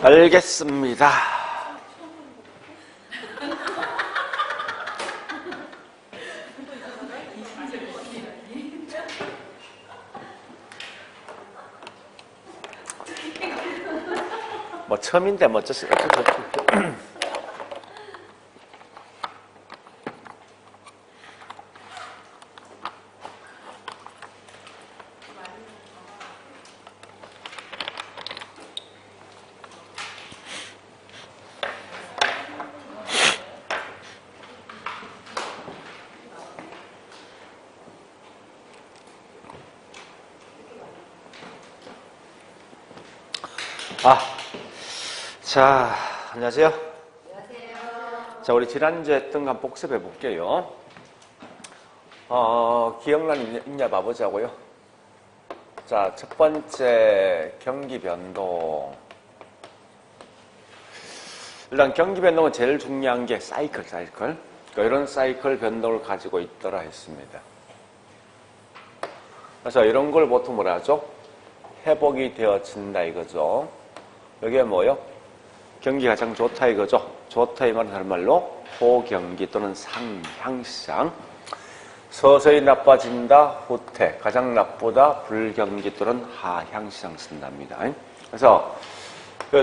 알겠습니다. 뭐 처음인데 뭐 어쩌 자, 안녕하세요. 안녕하세요. 자, 우리 지난주에 했던 거 한번 복습해 볼게요. 기억나는 있냐 봐보자고요. 자, 첫 번째 경기 변동. 일단 경기 변동은 제일 중요한 게 사이클. 그러니까 이런 사이클 변동을 가지고 있더라 했습니다. 그래서 이런 걸 보통 뭐라 하죠? 회복이 되어진다 이거죠. 이게 뭐요? 경기가 가장 좋다 이거죠. 좋다 이 말은 다른 말로 호경기 또는 상향시장. 서서히 나빠진다 후퇴. 가장 나쁘다 불경기 또는 하향시장 쓴답니다. 그래서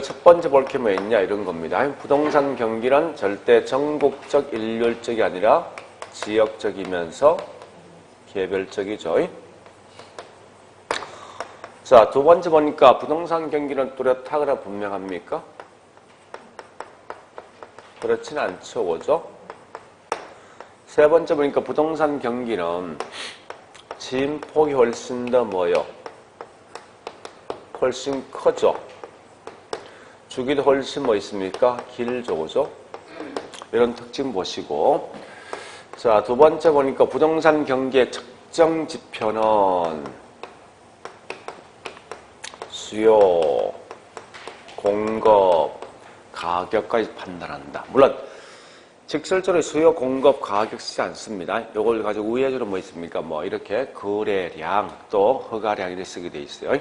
첫 번째 볼 게 뭐였냐 이런 겁니다. 부동산 경기는 절대 전국적 일률적이 아니라 지역적이면서 개별적이죠. 자, 두 번째 보니까 부동산 경기는 뚜렷하거나 분명합니까? 그렇진 않죠, 그죠? 세 번째 보니까 부동산 경기는 진폭이 훨씬 더 뭐요? 훨씬 커져. 주기도 훨씬 뭐 있습니까? 길죠, 그죠? 이런 특징 보시고. 자, 두 번째 보니까 부동산 경기의 측정 지표는 수요, 공급, 가격까지 판단한다. 물론 직설적으로 수요, 공급, 가격 쓰지 않습니다. 이걸 가지고 우회적으로 뭐 있습니까? 뭐 이렇게 거래량 또 허가량 이렇게 쓰게 돼 있어요.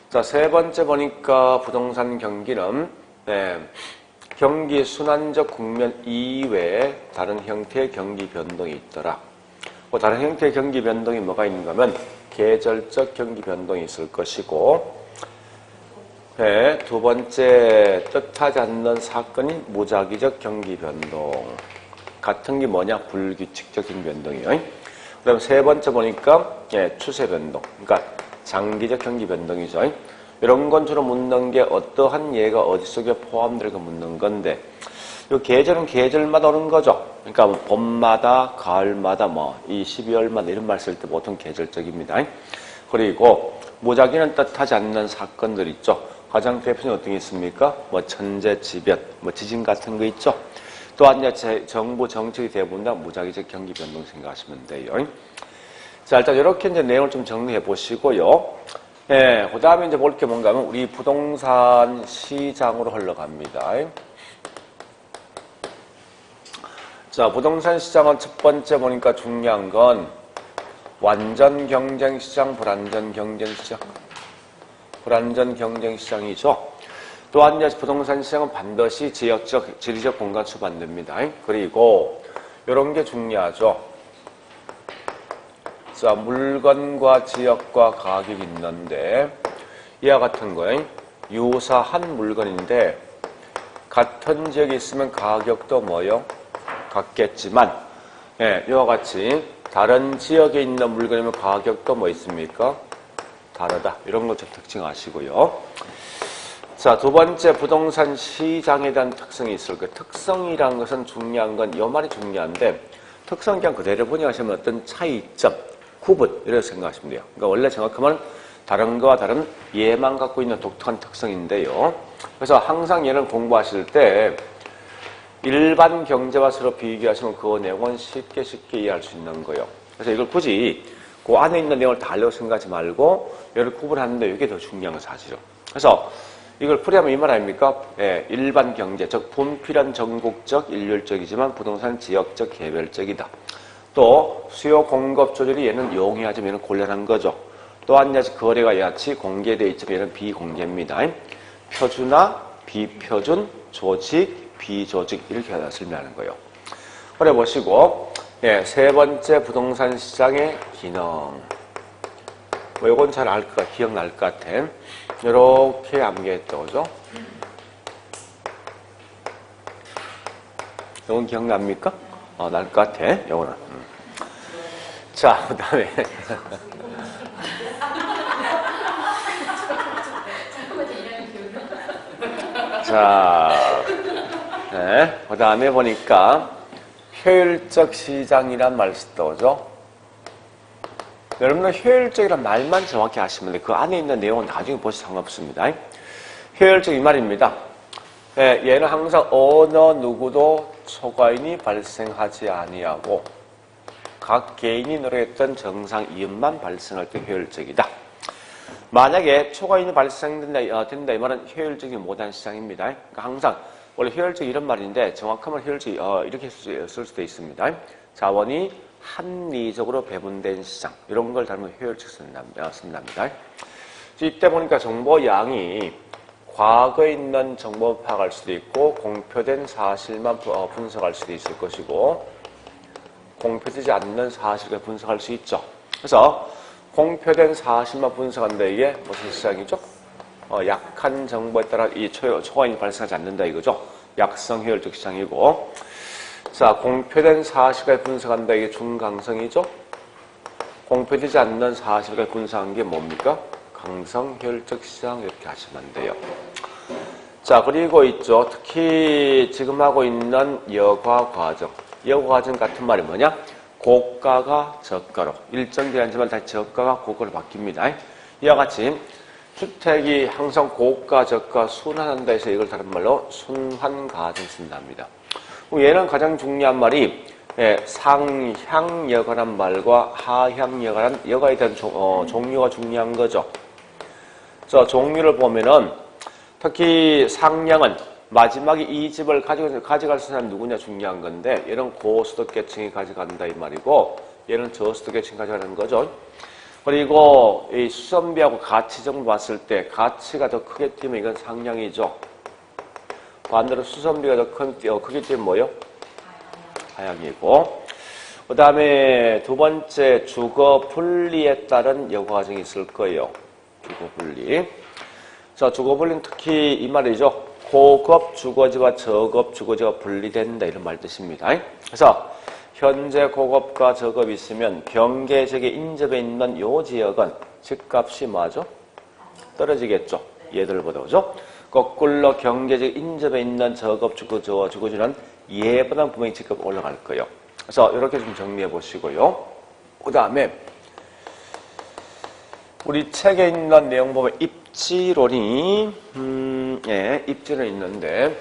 자, 세 번째 보니까 부동산 경기는 경기 순환적 국면 이외에 다른 형태의 경기 변동이 있더라. 뭐 다른 형태의 경기 변동이 뭐가 있는가 하면 계절적 경기 변동이 있을 것이고, 두 번째 뜻하지 않는 사건이 무작위적 경기 변동. 같은 게 뭐냐? 불규칙적 경기 변동이에요. 그 다음 세 번째 보니까 추세 변동. 그러니까 장기적 경기 변동이죠. 이런 건 주로 묻는 게 어떠한 예가 어디 속에 포함되고 묻는 건데, 이 계절은 계절마다 오는 거죠. 그러니까 뭐 봄마다, 가을마다, 이 12월마다 이런 말 쓸 때 보통 계절적입니다. 그리고 무작위는 뜻하지 않는 사건들 있죠. 가장 대표적인 어떤 게 있습니까? 뭐 천재지변, 뭐 지진 같은 거 있죠. 또한 이제 정부 정책이 대부분 다 무작위적 경기 변동 생각하시면 돼요. 자, 일단 이렇게 이제 내용을 좀 정리해 보시고요. 그 다음에 이제 볼 게 뭔가 하면 우리 부동산 시장으로 흘러갑니다. 자, 부동산 시장은 첫 번째 보니까 중요한 건 완전 경쟁 시장, 불완전 경쟁 시장. 불완전 경쟁 시장이죠. 또한 이제 부동산 시장은 반드시 지역적, 지리적 공간 수반됩니다. 그리고 이런 게 중요하죠. 자, 물건과 지역과 가격이 있는데 이와 같은 거예요. 유사한 물건인데 같은 지역에 있으면 가격도 뭐요? 같겠지만 이와 같이 다른 지역에 있는 물건이면 가격도 뭐 있습니까? 다르다. 이런 것 좀 특징 아시고요. 자, 두 번째 부동산 시장에 대한 특성이 있을 거예요. 특성이라는 것은 중요한 건 이 말이 중요한데 특성 그냥 그대로 번역하시면 어떤 차이점, 구분 이렇게 생각하시면 돼요. 그러니까 원래 정확하면 다른 거와 다른 얘만 갖고 있는 독특한 특성인데요. 그래서 항상 얘를 공부하실 때 일반 경제와 서로 비교하시면 그 내용은 쉽게 이해할 수 있는 거예요. 그래서 이걸 굳이 그 안에 있는 내용을 다 하려고 생각하지 말고 얘를 구분하는데 이게 더 중요한 거 사실은. 그래서 이걸 풀이하면 이 말 아닙니까? 일반 경제, 즉 분필은 전국적, 일률적이지만 부동산 지역적, 개별적이다. 또 수요 공급 조절이 얘는 용이하지만 얘는 곤란한 거죠. 또한 거래가 같이 공개되어 있지만 얘는 비공개입니다. 표준화, 비표준, 조직, 비조직 이렇게 설명하는 거예요. 그래 보시고 예, 세 번째 부동산 시장의 기능. 뭐 이건 잘 알 것, 기억날 것 같아. 이렇게 암기했죠, 그죠? 이건 기억납니까? 날 것 같아, 이거는. 자, 그 다음에. 자, 네, 그 다음에 보니까 효율적 시장이란 말 쓰죠. 여러분들 효율적이란 말만 정확히 아시면 돼. 그 안에 있는 내용은 나중에 보셔도 상관없습니다. 효율적 이 말입니다. 네, 얘는 항상 어느 누구도 초과인이 발생하지 아니하고 각 개인이 노력했던 정상 이윤만 발생할 때 효율적이다. 만약에 초과인이 발생된다 이 말은 효율적이 못한 시장입니다. 그러니까 항상 원래 효율적 이런 말인데 정확하면 효율적 이렇게 쓸 수도 있습니다. 자원이 합리적으로 배분된 시장 이런 걸 닮은 효율적 쓴답니다. 이때 보니까 정보 양이 과거에 있는 정보 파악할 수도 있고 공표된 사실만 분석할 수도 있을 것이고 공표되지 않는 사실을 분석할 수 있죠. 그래서 공표된 사실만 분석한다 이게 무슨 시장이죠? 약한 정보에 따라 이 초과인이 발생하지 않는다 이거죠. 약성 효율적 시장이고 자 공표된 사실을 분석한다 이게 중강성이죠. 공표되지 않는 사실을 분석한 게 뭡니까? 강성 효율적 시장 이렇게 하시면 돼요. 자 그리고 있죠. 특히 지금 하고 있는 여과 과정. 여과 과정 같은 말이 뭐냐? 고가가 저가로 일정 기간이지만 다시 저가가 고가로 바뀝니다. 이와 같이 주택이 항상 고가 저가 순환한다 해서 이걸 다른 말로 순환 과정 쓴답니다. 얘는 가장 중요한 말이 상향 여가란 말과 하향 여가란 여가에 대한 종류가 중요한 거죠. 그래서 종류를 보면은 특히 상향은 마지막에 이 집을 가져갈 사람이 누구냐 중요한 건데 얘는 고소득계층이 가져간다 이 말이고 얘는 저소득계층이 가져가는 거죠. 그리고 이 수선비하고 가치적으로 봤을 때 가치가 더 크게 뛰면 이건 상향이죠. 반대로 수선비가 더 크게 뛰면 뭐요? 하향이고 그 다음에 두 번째 주거 분리에 따른 여과 과정이 있을 거예요. 주거 분리. 자, 주거 분리는 특히 이 말이죠. 고급 주거지와 저급 주거지가 분리된다 이런 말 뜻입니다. 그래서 현재 고급과 저급이 있으면 경계지역에 인접해 있는 요 지역은 집값이 뭐죠? 떨어지겠죠. 얘들보다 그죠? 거꾸로 경계지역 인접해 있는 저급 주거지와 주거지는 얘보다 분명히 집값이 올라갈 거예요. 그래서 이렇게 좀 정리해 보시고요. 그 다음에 우리 책에 있는 내용 보면 입지론이 입지론이 있는데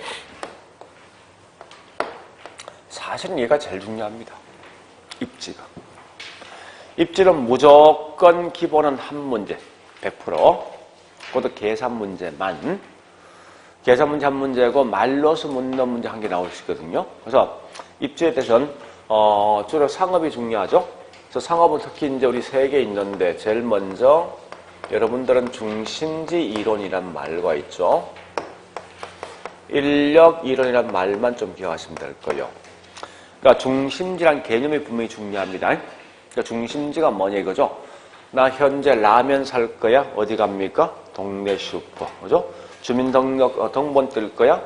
사실은 얘가 제일 중요합니다. 입지가. 입지는 무조건 기본은 한 문제 100% 그것도 계산 문제만 계산 문제 한 문제고 말로서 묻는 문제 한 개 나올 수 있거든요. 그래서 입지에 대해서는 주로 상업이 중요하죠. 그래서 상업은 특히 이제 우리 세 개 있는데 제일 먼저 여러분들은 중심지 이론이란 말과 있죠. 인력 이론이란 말만 좀 기억하시면 될 거예요. 그러니까 중심지란 개념이 분명히 중요합니다. 그러니까 중심지가 뭐냐 이거죠. 나 현재 라면 살 거야. 어디 갑니까? 동네 슈퍼. 그죠? 주민등록 등본 뜰 거야.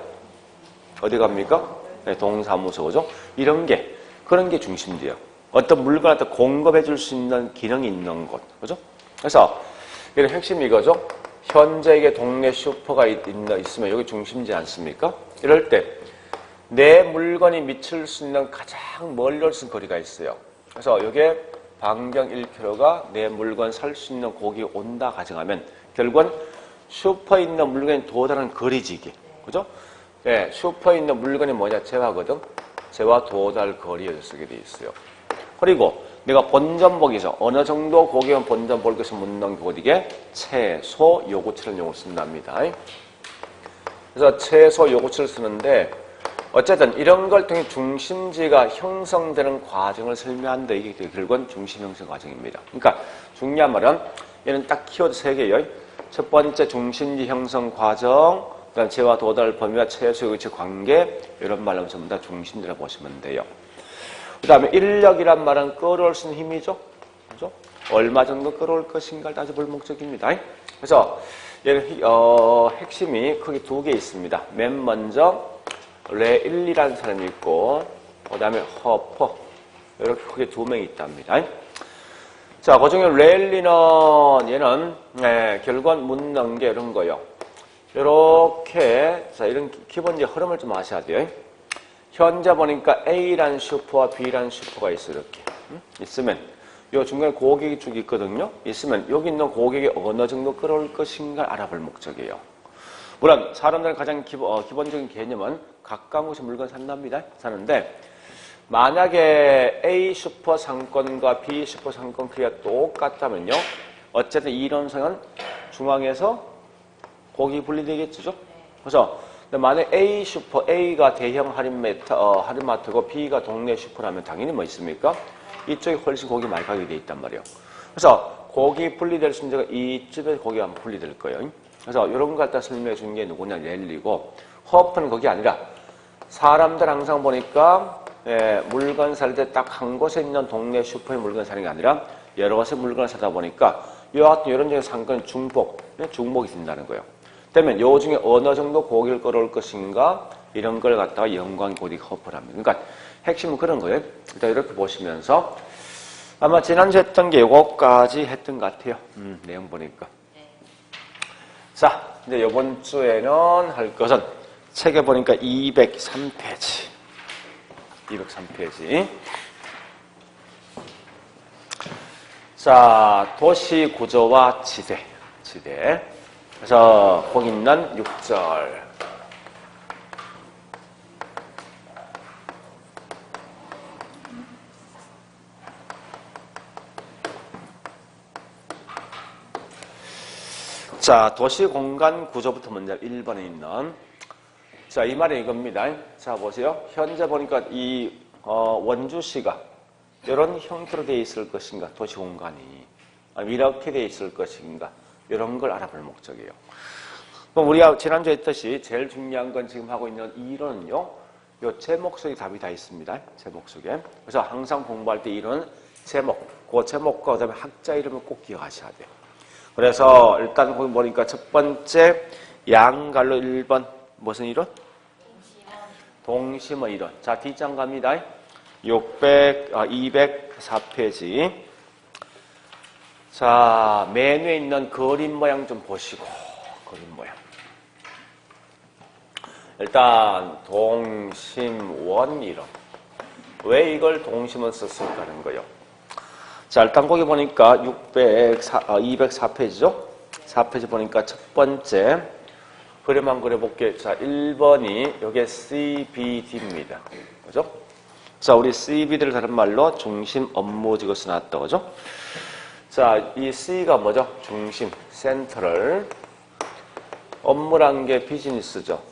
어디 갑니까? 네, 동사무소. 그죠? 이런 게 그런 게 중심지예요. 어떤 물건한테 공급해 줄 수 있는 기능이 있는 곳. 그죠? 그래서 이런 핵심이 이거죠. 현재 이게 동네 슈퍼가 있으면 여기 중심지 않습니까? 이럴 때 내 물건이 미칠 수 있는 가장 멀리 올 수 있는 거리가 있어요. 그래서 이게 반경 1km가 내 물건 살 수 있는 곳이 온다 가정하면 결국은 슈퍼에 있는 물건이 도달하는 거리지기. 그죠? 네, 슈퍼에 있는 물건이 뭐냐? 재화거든. 재화 도달 거리에 쓰게 돼 있어요. 그리고 내가 본전보기에서 어느 정도 고객은 본전 볼 것을 묻는 곳 이게 최소 요구치를 용어로 쓴답니다. 그래서 최소 요구치를 쓰는데 어쨌든 이런 걸 통해 중심지가 형성되는 과정을 설명한다. 이게 결국은 중심 형성 과정입니다. 그러니까 중요한 말은 얘는 딱 키워드 3개예요. 첫 번째 중심지 형성 과정, 그다음 재와 도달 범위와 최소의 위치 관계 이런 말로 전부 다 중심이라고 보시면 돼요. 그다음에 인력이란 말은 끌어올 수 있는 힘이죠. 그죠? 얼마 정도 끌어올 것인가를 따져볼 목적입니다. 그래서 얘는 핵심이 크게 두 개 있습니다. 맨 먼저 레일리라는 사람이 있고 그다음에 허퍼 이렇게 크게 두 명이 있답니다. 자, 그중에 레일리는 얘는 결과는 묻는 게 이런 거요. 이렇게 자 이런 기본적 흐름을 좀 아셔야 돼요. 현재 보니까 A라는 슈퍼와 B라는 슈퍼가 있어 이렇게 있으면 요 중간에 고객이 쭉 있거든요. 있으면 여기 있는 고객이 어느 정도 끌어올 것인가 알아볼 목적이에요. 물론 사람들은 가장 기본적인 개념은 가까운 곳에 물건 산답니다. 사는데 만약에 A 슈퍼 상권과 B 슈퍼 상권 크기가 똑같다면요. 어쨌든 이 이론상은 중앙에서 고객이 분리되겠죠. 그래서 만약 A 슈퍼, A가 대형 할인마트고 B가 동네 슈퍼라면 당연히 뭐 있습니까? 이쪽이 훨씬 고객이 많이 가게 돼 있단 말이에요. 그래서 고객이 분리될 수 있는 데가 이쯤에 고객이 한번 분리될 거예요. 그래서 이런 거 갖다 설명해 주는 게 누구냐 랠리고 허프는 그게 아니라 사람들 항상 보니까 물건 살 때 딱 한 곳에 있는 동네 슈퍼의 물건 사는 게 아니라 여러 곳의 물건을 사다 보니까 이와 같은 이런 적인 상권은 중복이 된다는 거예요. 그러면 요 중에 어느 정도 고객을 끌어올 것인가 이런 걸 갖다가 연관 고객 허프를 합니다. 그러니까 핵심은 그런 거예요. 일단 이렇게 보시면서 아마 지난주 했던 게 요거까지 했던 것 같아요. 내용 보니까. 자, 이제 이번 주에는 할 것은 책에 보니까 203페이지. 203페이지. 자, 도시 구조와 지대. 그래서 거기 있는 6절. 자, 도시 공간 구조부터 먼저 1번에 있는 자, 이 말은 이겁니다. 자, 보세요. 현재 보니까 이 원주시가 이런 형태로 되어 있을 것인가, 도시 공간이 이렇게 되어 있을 것인가, 이런 걸 알아볼 목적이에요. 그럼 우리가 지난주에 했듯이 제일 중요한 건 지금 하고 있는 이론은요, 요 제목 속에 답이 다 있습니다. 제목 속에. 그래서 항상 공부할 때 이론은 제목, 그 제목과 그다음에 학자 이름을 꼭 기억하셔야 돼요. 그래서 일단 거기 보니까 첫 번째 양갈로 1번 무슨 이론? 동심어 이론. 자, 뒷장 갑니다. 204페이지. 자, 맨 위에 있는 그림 모양 좀 보시고, 그림 모양. 일단 동심원 이론. 왜 이걸 동심원 썼을까 하는 거예요. 자, 일단 거기 보니까 204페이지죠? 4페이지 보니까 첫 번째 그림 한번 그려볼게요. 자, 1번이 이게 CBD입니다. 그죠? 자, 우리 CBD를 다른 말로 중심 업무지구 써놨다. 그죠? 자, 이 C가 뭐죠? 중심, 센터를. 업무란 게 비즈니스죠.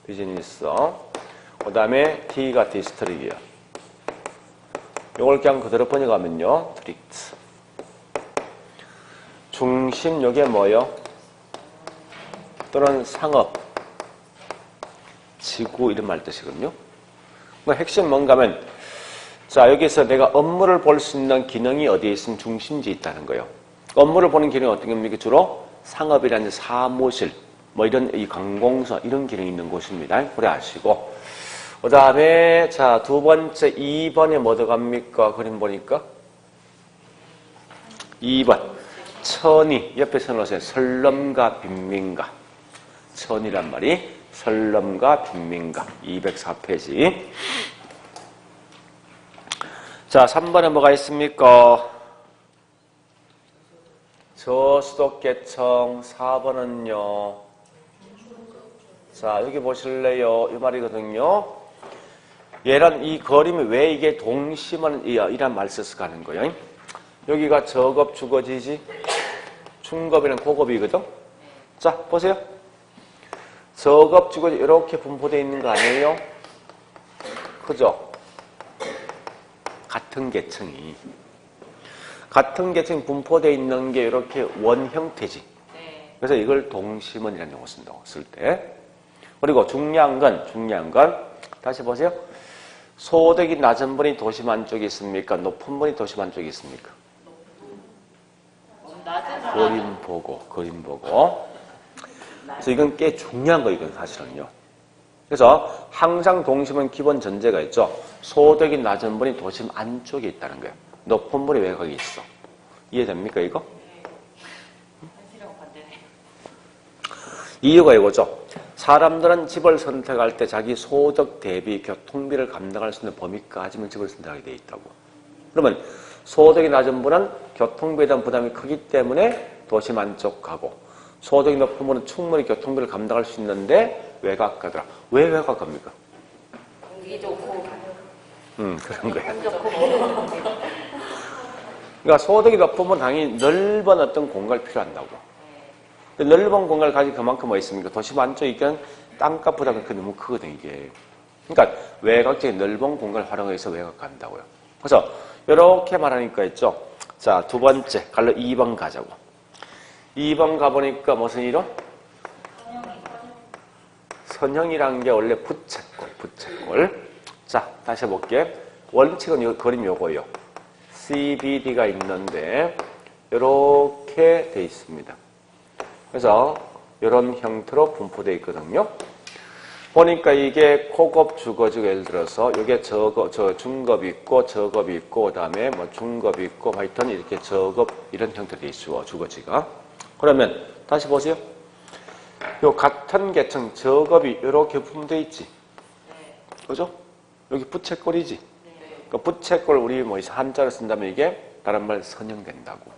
비즈니스. 그 다음에 D가 디스트릭이야. 요걸 그냥 그대로 번역하면요. 트릭트. 중심, 요게 뭐요? 또는 상업, 지구 이런 말 뜻이거든요. 그러니까 핵심 뭔가 하면 자, 여기서 내가 업무를 볼 수 있는 기능이 어디에 있으면 중심지에 있다는 거예요. 업무를 보는 기능이 어떤 겁니까? 주로 상업이라는 사무실, 뭐 이런 이 관공서 이런 기능이 있는 곳입니다. 그래 아시고. 그 다음에 자, 두 번째 2번에 뭐 들어갑니까? 그림 보니까 2번 천이 옆에 써놓으세요. 설럼과 빈민가. 천이란 말이 설럼과 빈민가. 204페이지. 자, 3번에 뭐가 있습니까? 저수도계청. 4번은요. 자, 여기 보실래요? 이 말이거든요. 얘란 이 그림이 왜 이게 동심은 이란 말 썼을까 하는 거예요. 여기가 저급 주거지지, 중급이랑 고급이거든. 자, 보세요. 저급 주거지 이렇게 분포되어 있는 거 아니에요? 그죠? 같은 계층이. 같은 계층 분포되어 있는 게 이렇게 원 형태지. 그래서 이걸 동심원이라는 용어 쓴다고 쓸 때. 그리고 중요한 건 다시 보세요. 소득이 낮은 분이 도심 안쪽에 있습니까? 높은 분이 도심 안쪽에 있습니까? 그림 보고. 그래서 이건 꽤 중요한 거 이건 사실은요. 그래서 항상 동심은 기본 전제가 있죠. 소득이 낮은 분이 도심 안쪽에 있다는 거예요. 높은 분이 외곽에 있어. 이해됩니까 이거? 이유가 이거죠. 사람들은 집을 선택할 때 자기 소득 대비 교통비를 감당할 수 있는 범위까지만 집을 선택하게 돼 있다고. 그러면 소득이 낮은 분은 교통비에 대한 부담이 크기 때문에 도심 안쪽 가고, 소득이 높은 분은 충분히 교통비를 감당할 수 있는데 외곽 가더라. 왜 외곽 갑니까? 공기 좋고 그런 거야. 그러니까 소득이 높으면 당연히 넓은 어떤 공간이 필요한다고. 넓은 공간을 가지고 그만큼 뭐 있습니까? 도심 안쪽에 있기는 땅값 부담이 너무 크거든, 이게. 그러니까 외곽적인 넓은 공간을 활용해서 외곽 간다고요. 그래서 이렇게 말하니까 있죠. 자, 두 번째, 갈로 2번 가자고. 2번 가보니까 무슨 이론? 선형이라는 게 원래 부채꼴. 자, 다시 해볼게. 원칙은 이 그림 요거예요. CBD가 있는데 이렇게 돼 있습니다. 그래서 이런 형태로 분포되어 있거든요. 보니까 이게 고급 주거지가 예를 들어서 이게 중급이 있고 저급이 있고 그다음에 뭐 중급이 있고 하여튼 이렇게 저급 이런 형태로 되어 있죠. 주거지가. 그러면 다시 보세요. 요 같은 계층 저급이 이렇게 분포되어 있지. 그죠? 여기 부채꼴이지. 그러니까 부채꼴 우리 뭐 한자로 쓴다면 이게 다른 말 선형된다고.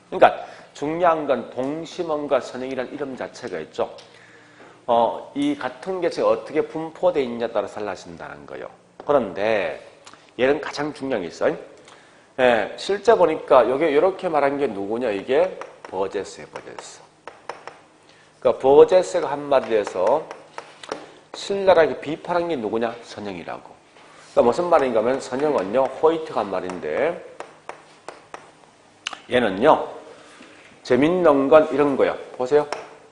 그러니까 중요한 건 동심원과 선형이라는 이름 자체가 있죠. 이 같은 계층이 어떻게 분포되어 있냐에 따라 달라진다는 거예요. 그런데 얘는 가장 중요한 게 있어요. 예, 실제 보니까 여기 이렇게 말한 게 누구냐? 이게 버제스예요, 버제스. 그러니까 버제스가 한 말에 대해서 신랄하게 비판한 게 누구냐? 선형이라고. 그러니까 무슨 말인가 하면 선형은요, 호이트가 한 말인데 얘는요, 재밌는 건 이런 거예요. 보세요.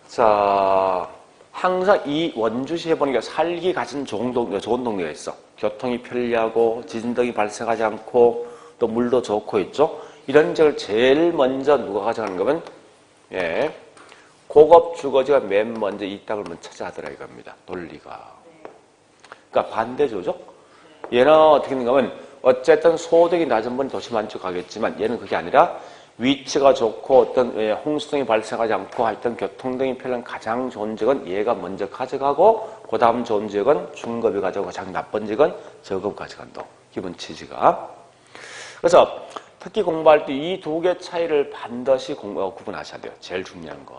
자, 항상 이 원주시에 보니까 살기 가장 좋은 동네가 있어. 교통이 편리하고 지진 등이 발생하지 않고 또 물도 좋고 있죠. 이런 지역을 제일 먼저 누가 가져가는 거면 예, 고급 주거지가 맨 먼저 이 땅을 먼저 차지하더라 이겁니다. 논리가. 그러니까 반대조죠. 얘는 어떻게 되는가 하면 어쨌든 소득이 낮은 분이 도시 안쪽 가겠지만 얘는 그게 아니라 위치가 좋고 어떤 홍수 등이 발생하지 않고 하여튼 교통 등이 편리한 가장 좋은 지역은 얘가 먼저 가져가고 그 다음 좋은 지역은 중급이 가져가고 가장 나쁜 지역은 저급 가져간다. 기본 취지가. 그래서 특히 공부할 때 이 두 개 차이를 반드시 구분하셔야 돼요. 제일 중요한 건.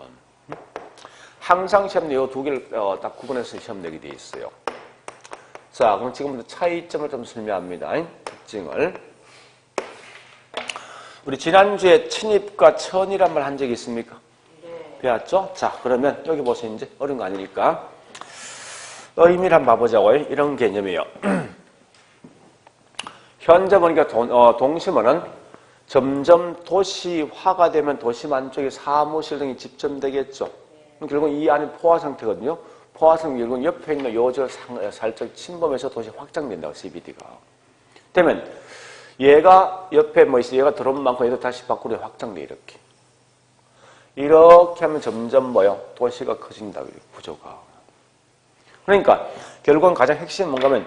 항상 시험 이 두 개를 딱 구분해서 시험 내게 돼 있어요. 자, 그럼 지금부터 차이점을 좀 설명합니다. 특징을. 우리 지난주에 친입과 천이란 말 한 적이 있습니까? 네. 배웠죠? 자, 그러면 여기 보세요. 이제 어려운 거 아니니까. 의미를 한번 봐보자고요. 이런 개념이에요. 현재 보니까 동심원은 점점 도시화가 되면 도심 안쪽에 사무실 등이 집점되겠죠. 결국 이 안에 포화 상태거든요. 포화 상태 결국 옆에 있는 요저 살짝 침범해서 도시 확장된다고, CBD가. 되면 얘가 옆에 뭐 있어? 얘가 들어온 만큼 얘도 다시 밖으로 확장돼, 이렇게. 이렇게 하면 점점 뭐요? 도시가 커진다, 구조가. 그러니까, 결국은 가장 핵심은 뭔가 하면,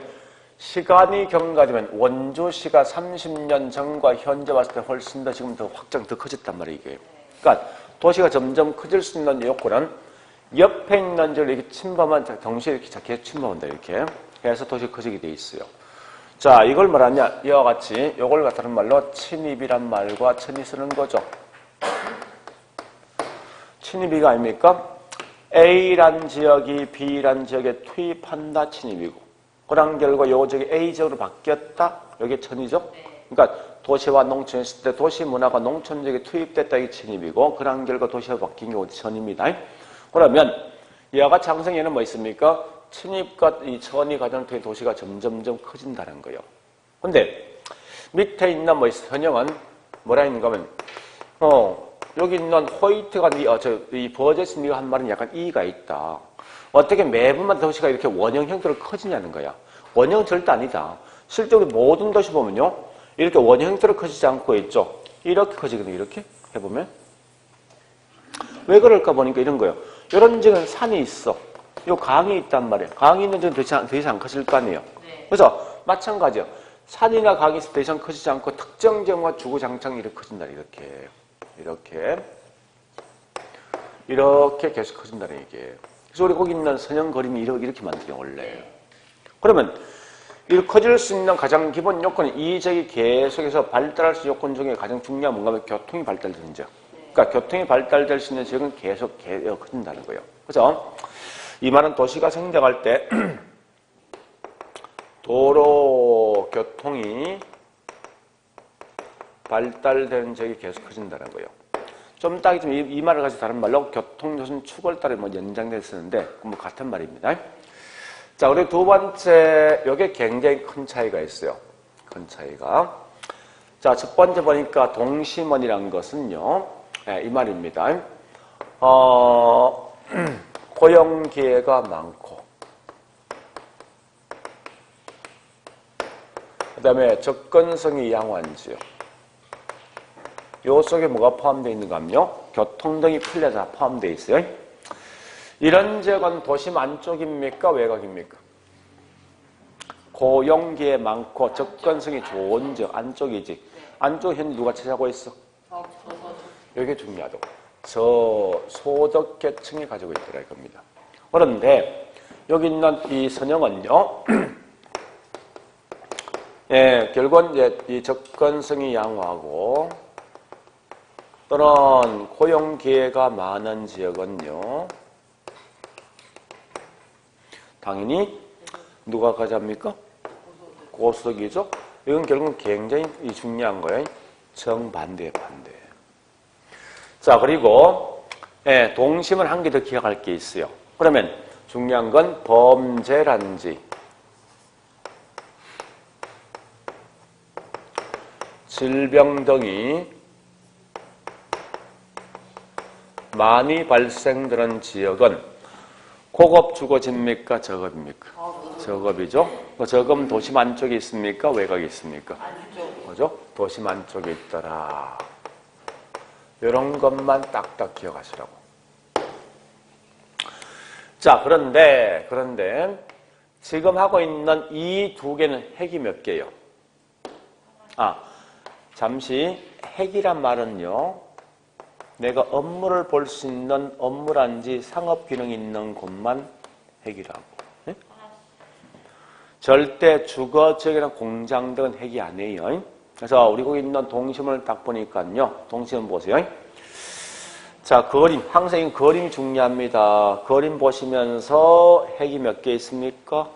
시간이 경과되면 원주시가 30년 전과 현재 봤을 때 훨씬 더 지금 더 확장, 더 커졌단 말이에요, 이게. 그러니까, 도시가 점점 커질 수 있는 요건은 옆에 있는 지역을 이렇게 침범한, 동시에 이렇게 계속 침범한다, 이렇게. 해서 도시가 커지게 돼 있어요. 자, 이걸 말하냐? 이와 같이 이걸 갖다는 말로 침입이란 말과 천이 쓰는 거죠. 침입이가 아닙니까? A란 지역이 B란 지역에 투입한다 침입이고, 그런 결과 요 지역이 A 지역으로 바뀌었다. 여기 천이죠. 그러니까 도시와 농촌이 있을 때 도시 문화가 농촌 지역에 투입됐다. 이게 침입이고, 그런 결과 도시가 바뀐 경우 천입니다. 그러면 이와 같이 항상 얘는 뭐 있습니까? 침입과 이 천이 과정을 통해 도시가 점점점 커진다는 거예요. 근데 밑에 있는 뭐 선형은 뭐라 했는가 하면, 여기 있는 호이트가, 이 버젯이 네가 한 말은 약간 이의가 있다. 어떻게 매분마다 도시가 이렇게 원형 형태로 커지냐는 거야. 원형은 절대 아니다. 실제로 모든 도시 보면요. 이렇게 원형 형태로 커지지 않고 있죠. 이렇게 커지거든요. 이렇게 해보면. 왜 그럴까 보니까 이런 거예요. 이런 지역은 산이 있어. 요 강이 있단 말이에요. 강이 있는 지역은 더 이상 커질 거 아니에요. 그래서 마찬가지예요. 산이나 강이 더 이상 커지지 않고 특정 지역과 주구장창 이렇게 커진다. 이렇게 계속 커진다는 얘기예요. 그래서 우리 거기 있는 선형 그림이 이렇게 만들어요, 원래. 그러면 이렇게 커질 수 있는 가장 기본 요건은 이 지역이 계속해서 발달할 수 있는 요건 중에 가장 중요한 뭔가 하면 교통이 발달되는 지역. 그러니까 교통이 발달될 수 있는 지역은 계속 커진다는 거예요. 그래서 이 말은 도시가 성장할 때 도로 교통이 발달되는 지역이 계속 커진다는 거예요. 좀 이따 이 말을 가지고 다른 말로 교통요선 축을 따라 연장돼서 쓰는데 같은 말입니다. 자, 그리고 두 번째, 요게 굉장히 큰 차이가 있어요. 큰 차이가. 자, 첫 번째 보니까 동심원이란 것은요, 이 말입니다. 고용 기회가 많고, 그 다음에 접근성이 양호한 지역. 요 속에 뭐가 포함되어 있는가 하면요. 교통 등이 풀려서 포함되어 있어요. 이런 지역은 도심 안쪽입니까? 외곽입니까? 고용기에 많고 접근성이 좋은 지역, 안쪽이지. 안쪽 현재 누가 차지하고 있어? 이게 중요하다고. 저소득계층이 가지고 있더라 이겁니다. 그런데 여기 있는 이 선형은요. 예, 결국은 이제 이 접근성이 양호하고 또는 고용 기회가 많은 지역은요. 당연히 누가 가져갑니까? 고소득이죠. 이건 결국은 굉장히 중요한 거예요. 정반대의 반대. 자, 그리고 예, 동심은 한 개 더 기억할 게 있어요. 그러면 중요한 건 범죄란지, 질병 등이 많이 발생되는 지역은 고급 주거지입니까? 저급입니까? 저급이죠. 저급은 도심 안쪽에 있습니까? 외곽에 있습니까? 그죠? 도심 안쪽에 있더라. 이런 것만 딱딱 기억하시라고. 자, 그런데 지금 하고 있는 이 두 개는 핵이 몇 개예요? 잠시 핵이란 말은요. 내가 업무를 볼 수 있는 업무란지 상업 기능이 있는 곳만 핵이라고. 네? 절대 주거 지역이나 공장 등은 핵이 아니에요. 그래서 우리 거기 있는 동심을 딱 보니까요. 동심 보세요. 자, 그림. 항상 이 그림이 중요합니다. 그림 보시면서 핵이 몇 개 있습니까?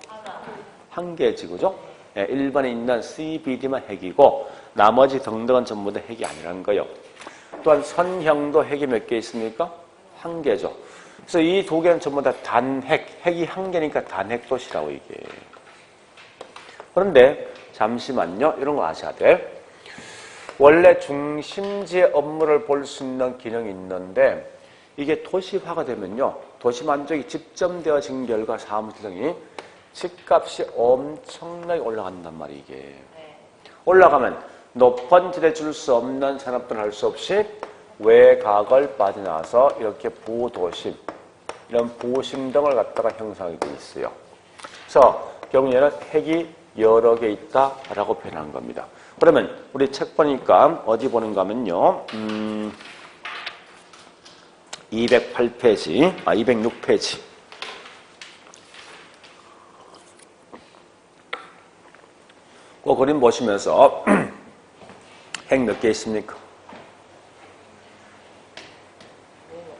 한 개지, 그죠? 네, 1번에 있는 CBD만 핵이고 나머지 등등은 전부 다 핵이 아니라는 거예요. 또한 선형도 핵이 몇 개 있습니까? 한 개죠. 그래서 이 두 개는 전부 다 단핵, 핵이 한 개니까 단핵도시라고 이게. 그런데 잠시만요. 이런 거 아셔야 돼. 원래 중심지의 업무를 볼 수 있는 기능이 있는데 이게 도시화가 되면요. 도심 안쪽이 집점되어진 결과 사무실 등이 집값이 엄청나게 올라간단 말이에요. 이게. 올라가면 높은 지대 줄 수 없는 산업들은 할 수 없이 외곽을 빠져나와서 이렇게 부도심, 이런 부심 등을 갖다가 형성하게 돼 있어요. 그래서 결국 얘는 핵이 여러 개 있다라고 표현한 겁니다. 그러면 우리 책 보니까 어디 보는가 하면요. 208페이지, 206페이지. 그 그림 보시면서 핵 몇 개 있습니까?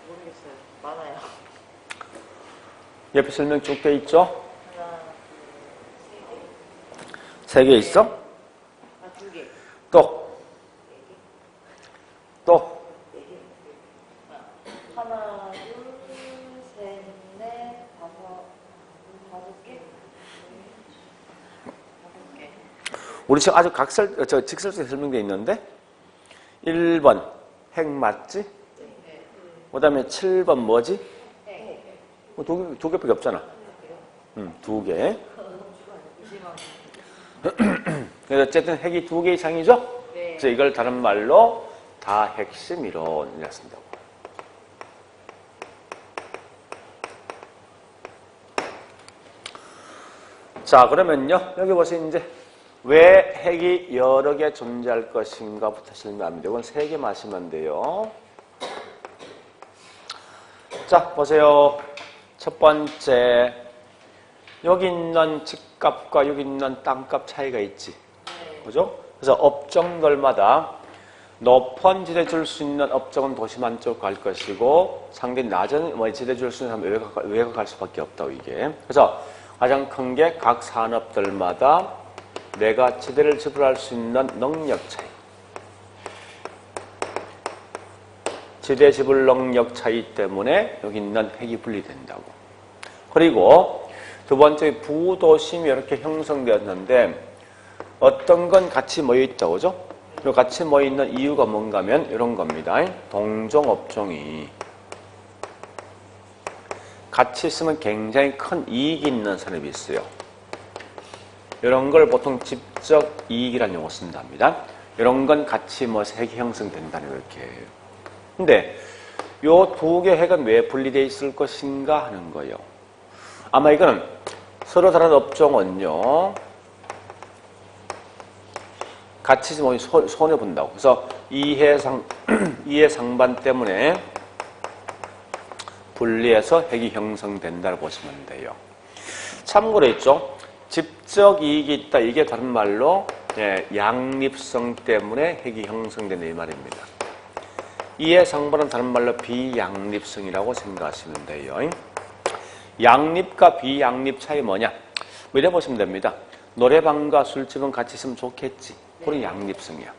모르겠어요. 많아요. 옆에 설명 쭉 돼 있죠? 하나, 세 개 있어? 두 개. 또? 하나, 둘, 셋, 넷, 다섯 개? 우리 지금 아주 직설적으로 설명되어 있는데 1번 핵 맞지? 그 다음에 7번 뭐지? 두 개밖에 없잖아. 두 개. 그래서 어쨌든 핵이 두 개 이상이죠? 네. 그래서 이걸 다른 말로 다핵심 이론이라 쓴다고. 자, 그러면요. 여기 보세요. 이제 왜 핵이 여러 개 존재할 것인가부터 설명합니다. 이건 세 개 마시면 돼요. 자, 보세요. 첫 번째, 여기 있는 집값과 여기 있는 땅값 차이가 있지. 그죠? 그래서 업종들마다 높은 지대 줄 수 있는 업종은 도시만 쪽 갈 것이고 상대 낮은 지대 줄 수 있는 사람은 외곽 갈 수밖에 없다고 이게. 그래서 가장 큰 게 각 산업들마다 내가 지대를 지불할 수 있는 능력 차이. 지대 지불 능력 차이 때문에 여기 있는 핵이 분리된다고. 그리고 두 번째 부도심이 이렇게 형성되었는데 어떤 건 같이 모여있다고 그죠? 그리고 같이 모여있는 이유가 뭔가 하면 이런 겁니다. 동종업종이 같이 있으면 굉장히 큰 이익이 있는 산업이 있어요. 이런 걸 보통 집적 이익이라는 용어 쓴답니다. 이런 건 같이 핵이 형성된다는 이렇게. 근데 요 두 개 핵은 왜 분리되어 있을 것인가 하는 거예요. 아마 이거는 서로 다른 업종은요. 같이 손해본다고. 그래서 이해 상반 때문에 분리해서 핵이 형성된다고 보시면 돼요. 참고로 있죠. 집적 이익이 있다. 이게 다른 말로 양립성 때문에 핵이 형성된다 이 말입니다. 이해 상반은 다른 말로 비양립성이라고 생각하시면 돼요. 양립과 비양립 차이 뭐냐? 뭐 이래 보시면 됩니다. 노래방과 술집은 같이 있으면 좋겠지. 그런 양립성이야.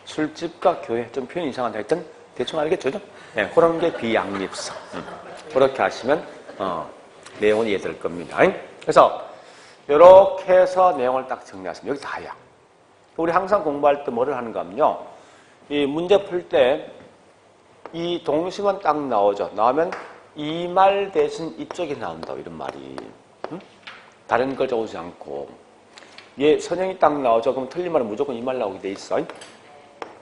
술집과 교회, 좀 표현 이상한데 하여튼 대충 알겠죠? 네, 그런 게 비양립성. 그렇게 하시면 내용은 이해될 겁니다. 그래서 이렇게 해서 내용을 딱 정리하시면 여기 다야. 우리 항상 공부할 때 뭐를 하는가 하면요. 이 문제 풀 때 이 동식은 딱 나오죠. 나오면 이 말 대신 이쪽이 나온다. 이런 말이. 다른 걸 적어주지 않고. 얘 선형이 딱 나오죠. 그럼 틀린 말은 무조건 이 말 나오게 돼 있어.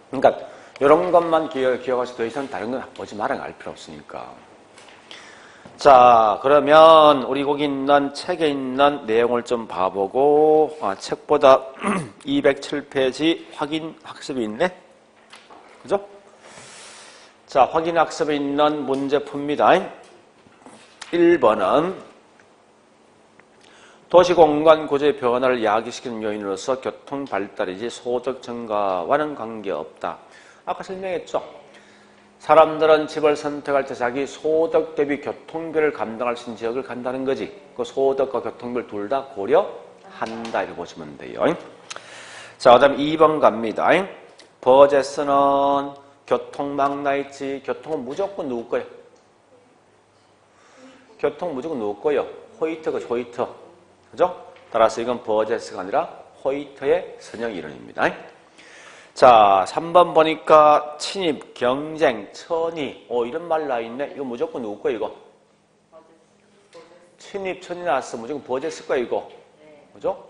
그러니까 이런 것만 기억하시고 더 이상 다른 건 보지 말아. 알 필요 없으니까. 자, 그러면 우리 거기 있는 책에 있는 내용을 좀 봐보고 책보다 207페이지 확인 학습이 있네. 그죠? 자, 확인 학습에 있는 문제 풉니다. 1번은 도시공간 구조의 변화를 야기시키는 요인으로서 교통 발달이지 소득 증가와는 관계없다. 아까 설명했죠? 사람들은 집을 선택할 때 자기 소득 대비 교통비를 감당할 수 있는 지역을 간다는 거지. 그 소득과 교통비를 둘 다 고려한다. 이렇게 보시면 돼요. 자, 그 다음 2번 갑니다. 버제스는 교통망 나 있지. 교통은 무조건 누구 거예요? 교통 무조건 누구 거예요? 호이트가 호이트. 그죠? 따라서 이건 버제스가 아니라 호이트의 선형 이론입니다. 자, 3번 보니까 침입, 경쟁, 천의. 이런 말 나있네. 이거 무조건 누구 거예요, 이거? 침입, 천의 나왔어. 무조건 버제스 거예요, 이거. 그죠?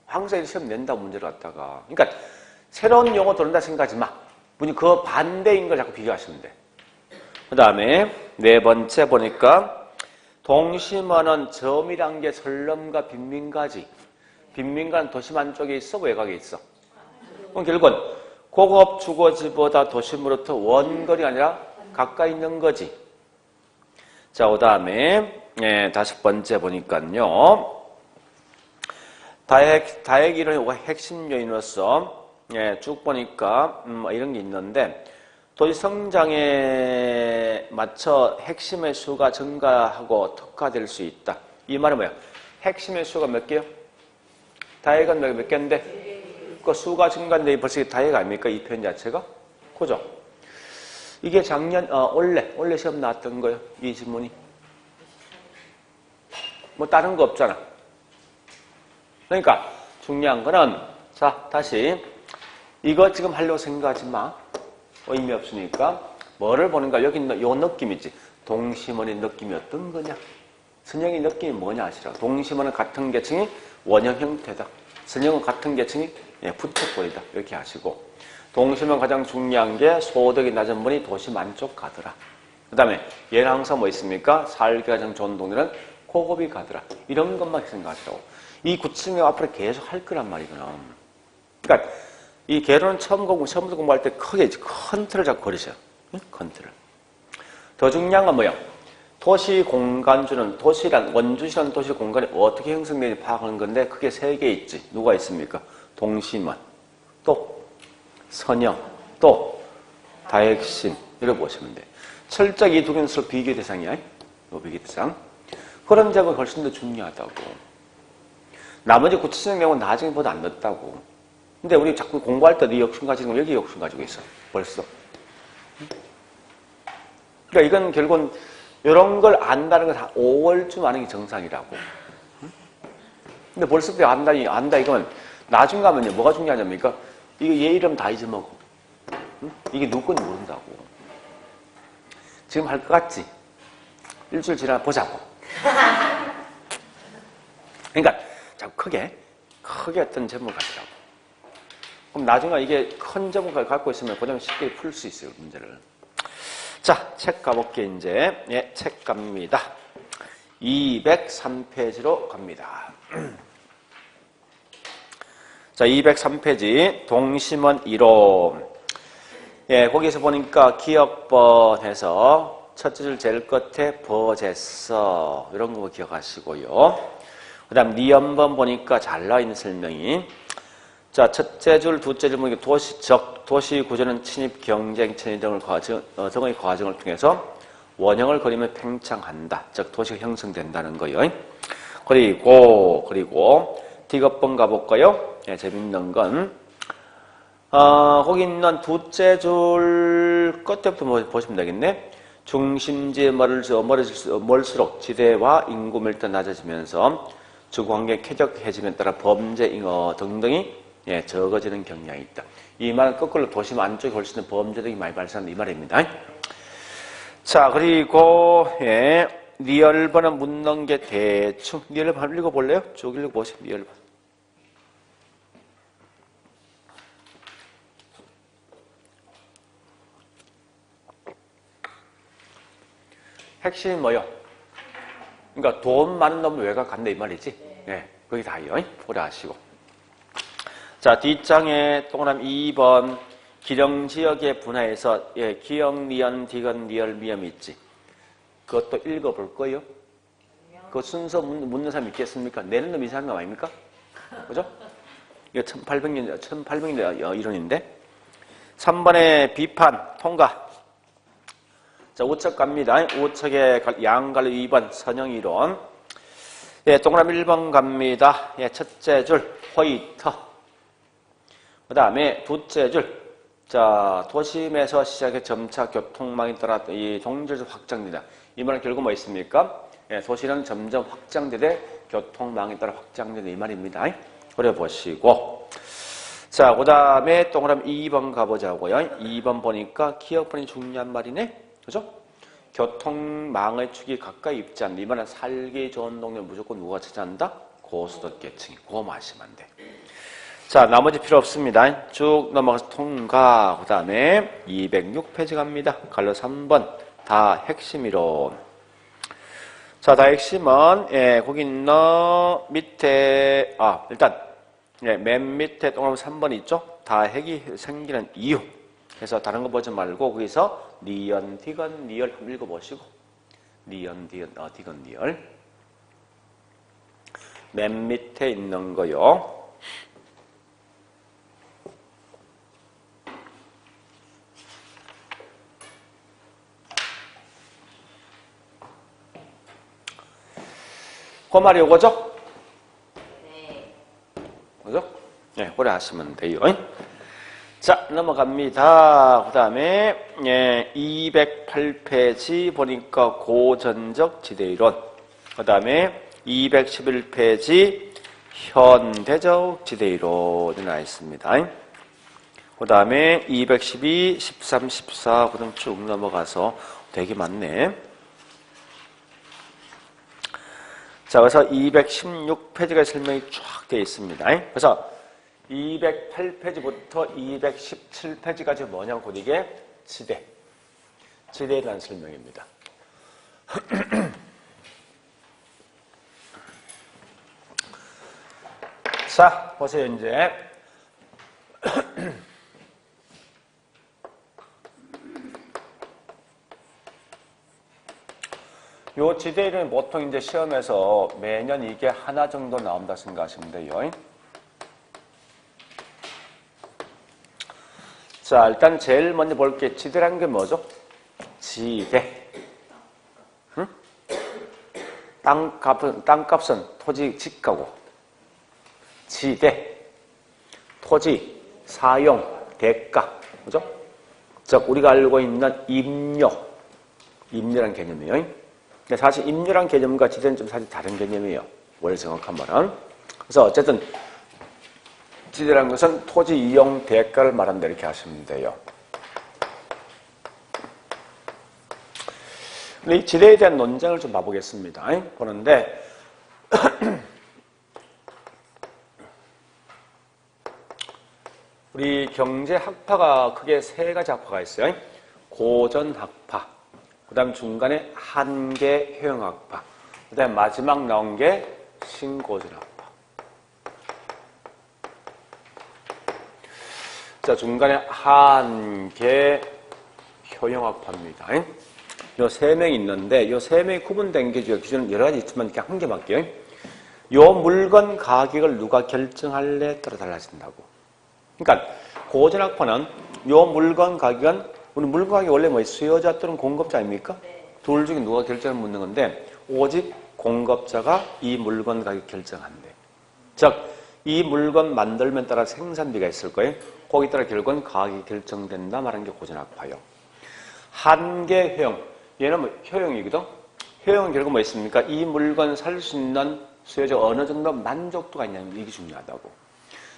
항상 시험 낸다, 문제를 갖다가. 그러니까 새로운 용어 들어온다 생각하지 마. 그 반대인 걸 자꾸 비교하시면 돼. 그 다음에 네 번째 보니까 동심어는 점이란 게 설럼과 빈민가지. 빈민가는 도심 안쪽에 있어, 외곽에 있어? 그럼 결국은 고급 주거지보다 도심으로부터 원거리가 아니라 가까이 있는 거지. 자, 그 다음에 5번째 보니까요. 다핵 이론의 핵심 요인으로서 쭉 보니까 이런 게 있는데 도시 성장에 맞춰 핵심의 수가 증가하고 특화될 수 있다. 이 말은 뭐야? 핵심의 수가 몇 개요? 다핵은 몇 개인데? 그 수가 증가인데 벌써 다핵 아닙니까? 이 표현 자체가? 그죠? 이게 작년, 원래 시험 나왔던 거예요. 이 질문이. 뭐 다른 거 없잖아. 그러니까 중요한 거는 자, 다시 이거 지금 하려고 생각하지 마. 의미 없으니까 뭐를 보는가? 여기 요 느낌이지. 동심원의 느낌이 어떤 거냐? 선형의 느낌이 뭐냐 아시라고. 동심원은 같은 계층이 원형 형태다. 선형은 같은 계층이 부채꼴이다. 이렇게 하시고. 동심원 가장 중요한 게 소득이 낮은 분이 도시 안쪽 가더라. 그 다음에 얘는 항상 뭐 있습니까? 살기 가장 좋은 동네는 고급이 가더라. 이런 것만 생각하시라고. 이 구층이 앞으로 계속 할 거란 말이구나. 그러니까 이 개론은 처음부터 공부할 때 크게 큰 틀을 잡고 그리세요. 큰 틀을. 더 중요한 건 뭐예요? 도시 공간주는 원주시라는 도시 공간이 어떻게 형성되는지 파악하는 건데 그게 세 개 있지. 누가 있습니까? 동심원, 또 선형, 또 다핵심. 이렇게 보시면 돼. 철저히 이 두 개는 서로 비교 대상이야. 요 비교 대상. 그런 점은 훨씬 더 중요하다고. 나머지 구체적인 경우는 나중에 보다 안 늦다고. 근데 우리 자꾸 공부할 때 네 욕심 가지고 여기 욕심 가지고 있어. 벌써. 그러니까 이건 결국은 이런 걸 안다는 건 다 5월쯤 아는 게 정상이라고. 근데 벌써부터 안다 이건 나중 가면요. 뭐가 중요하냐니까 이거 얘 이름 다 잊어먹어. 이게 누구 건지 모른다고. 지금 할 것 같지? 일주일 지나 보자고. 그러니까 자꾸 크게 어떤 제목을 가지라고. 그럼 나중에 이게 큰 제목을 갖고 있으면 그다음에 쉽게 풀 수 있어요, 문제를. 자, 책 가볼게 이제. 예, 책 갑니다. 203페이지로 갑니다. 자, 203페이지 동심원 이론. 예, 거기서 보니까 기억번에서 첫째 줄 제일 끝에 버제서 이런 거 기억하시고요. 그 다음 니연번 보니까 잘 나와 있는 설명이. 자, 첫째 줄, 둘째 줄 보니까 도시 구조는 침입, 경쟁, 천의 등의 과정을 통해서 원형을 그리면 팽창한다. 즉 도시가 형성된다는 거예요. 그리고 디귿번 가볼까요? 예, 재밌는 건 거기 있는 둘째 줄 끝에부터 보시면 되겠네. 중심지에 멀수록 지대와 인구 밀도 낮아지면서 주거 환경이 쾌적해짐에 따라 범죄, 등등이 적어지는 경향이 있다. 이 말은 거꾸로 도심 안쪽에 훨씬 더 범죄들이 많이 발생한다 이 말입니다. 자, 그리고 리얼번은 묻는 게 대충 리얼번 한번 읽어볼래요? 쭉 읽어보세요. 리얼번. 핵심이 뭐요? 그러니까 돈 많은 놈은 외곽 간다 이 말이지. 네, 거기 다요. 오래 하시고. 자, 뒷장에 동그라미 2번 기령지역의 분화에서 기역, 리언, 디귿, 리얼, 미염이 있지. 그것도 읽어볼 거예요. 그 순서 묻는 사람 있겠습니까? 내는 놈 이상한 거 아닙니까? 그죠? 이거 1800년 이론인데. 3번에 비판, 통과. 자, 우측 갑니다. 우측에 양갈로 2번 선형이론. 예, 동그라미 1번 갑니다. 예, 첫째 줄 호이터. 그 다음에 둘째 줄. 자, 도심에서 시작해 점차 교통망이 따라 이 동질적 확장된다. 이 말은 결국 뭐 있습니까? 예, 도시는 점점 확장되되 교통망에 따라 확장된다 이 말입니다. 그래 보시고. 자, 그 다음에 동그라미 2번 가보자고요. 2번 보니까 기억번이 중요한 말이네. 그죠? 교통망의 축이 가까이 입지 않는 이 말은 살기 좋은 동네 무조건 누가 차지한다? 고수도 계층이. 그거 마시면 돼. 자, 나머지 필요 없습니다. 쭉 넘어가서 통과. 그 다음에 206페이지 갑니다. 갈로 3번. 다 핵심이론. 자, 다 핵심은, 거기 있는 밑에, 일단, 맨 밑에 동그라미 3번 있죠? 다 핵이 생기는 이유. 그래서 다른 거 보지 말고, 거기서 리언, 디귿, 리얼 한번 읽어보시고. 리언, 디귿, 리얼. 맨 밑에 있는 거요. 그 말이 요거죠? 네. 그죠? 네, 오래 하시면 돼요. 자, 넘어갑니다. 그 다음에 208페이지 보니까 고전적 지대이론. 그 다음에 211페이지 현대적 지대이론이 나와 있습니다. 그 다음에 212, 13, 14, 그 다음 쭉 넘어가서 되게 많네. 자, 그래서 216페이지가 설명이 쫙 되어 있습니다. 그래서 208페이지부터 217페이지까지 뭐냐면 곧 이게 지대. 지대에 대한 설명입니다. 자, 보세요, 이제. 요 지대는 보통 이제 시험에서 매년 이게 하나 정도 나온다 생각하시면 돼요. 자, 일단 제일 먼저 볼 게 지대라는 게 뭐죠? 지대. 응? 땅값은 토지 지가고, 지대, 토지, 사용, 대가. 그죠? 즉, 우리가 알고 있는 임료라는 개념이에요. 근데 사실 임료란 개념과 지대는 좀 사실 다른 개념이에요. 원래 정확한 말은. 그래서 어쨌든 지대라는 것은 토지 이용 대가를 말한다 이렇게 하시면 돼요. 근데 이 지대에 대한 논쟁을 좀 봐보겠습니다. 보는데 우리 경제학파가 크게 세 가지 학파가 있어요. 고전학파, 그 다음 중간에 한계 효용학파, 그 다음 마지막 나온 게 신고전학파. 자, 중간에 한계 효용학파입니다. 요 세 명이 있는데 요 세 명이 구분된 게 기준은 여러 가지 있지만 그냥 한 개밖에. 요 물건 가격을 누가 결정할래 따라 달라진다고. 그러니까 고전학파는 요 물건 가격은 우리 물건 가격이 원래 뭐 수요자 또는 공급자 아닙니까? 둘 중에 누가 결정을 묻는 건데 오직 공급자가 이 물건 가격 결정한대. 즉, 이 물건 만들면 따라 생산비가 있을 거예요. 거기에 따라 결국은 가격이 결정된다 말하는 게 고전학파예요. 한계 효용. 얘는 뭐 효용이거든. 효용은 결국 뭐 있습니까? 이 물건 살 수 있는 수요자가 어느 정도 만족도가 있냐면 이게 중요하다고.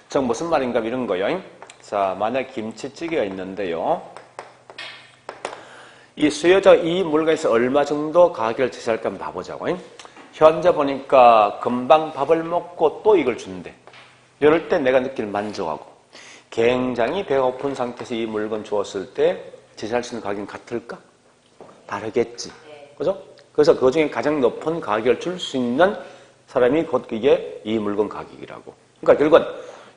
즉, 무슨 말인가 이런 거예요. 자, 만약 김치찌개가 있는데요. 이 수요자가 이 물건에서 얼마 정도 가격을 제시할까 한번 봐보자고. 현재 보니까 금방 밥을 먹고 또 이걸 준대. 이럴 때 내가 느낄 만족하고 굉장히 배고픈 상태에서 이 물건 주었을 때 제시할 수 있는 가격은 같을까? 다르겠지. 그죠? 그래서 그 중에 가장 높은 가격을 줄 수 있는 사람이 곧 이게 이 물건 가격이라고. 그러니까 결국은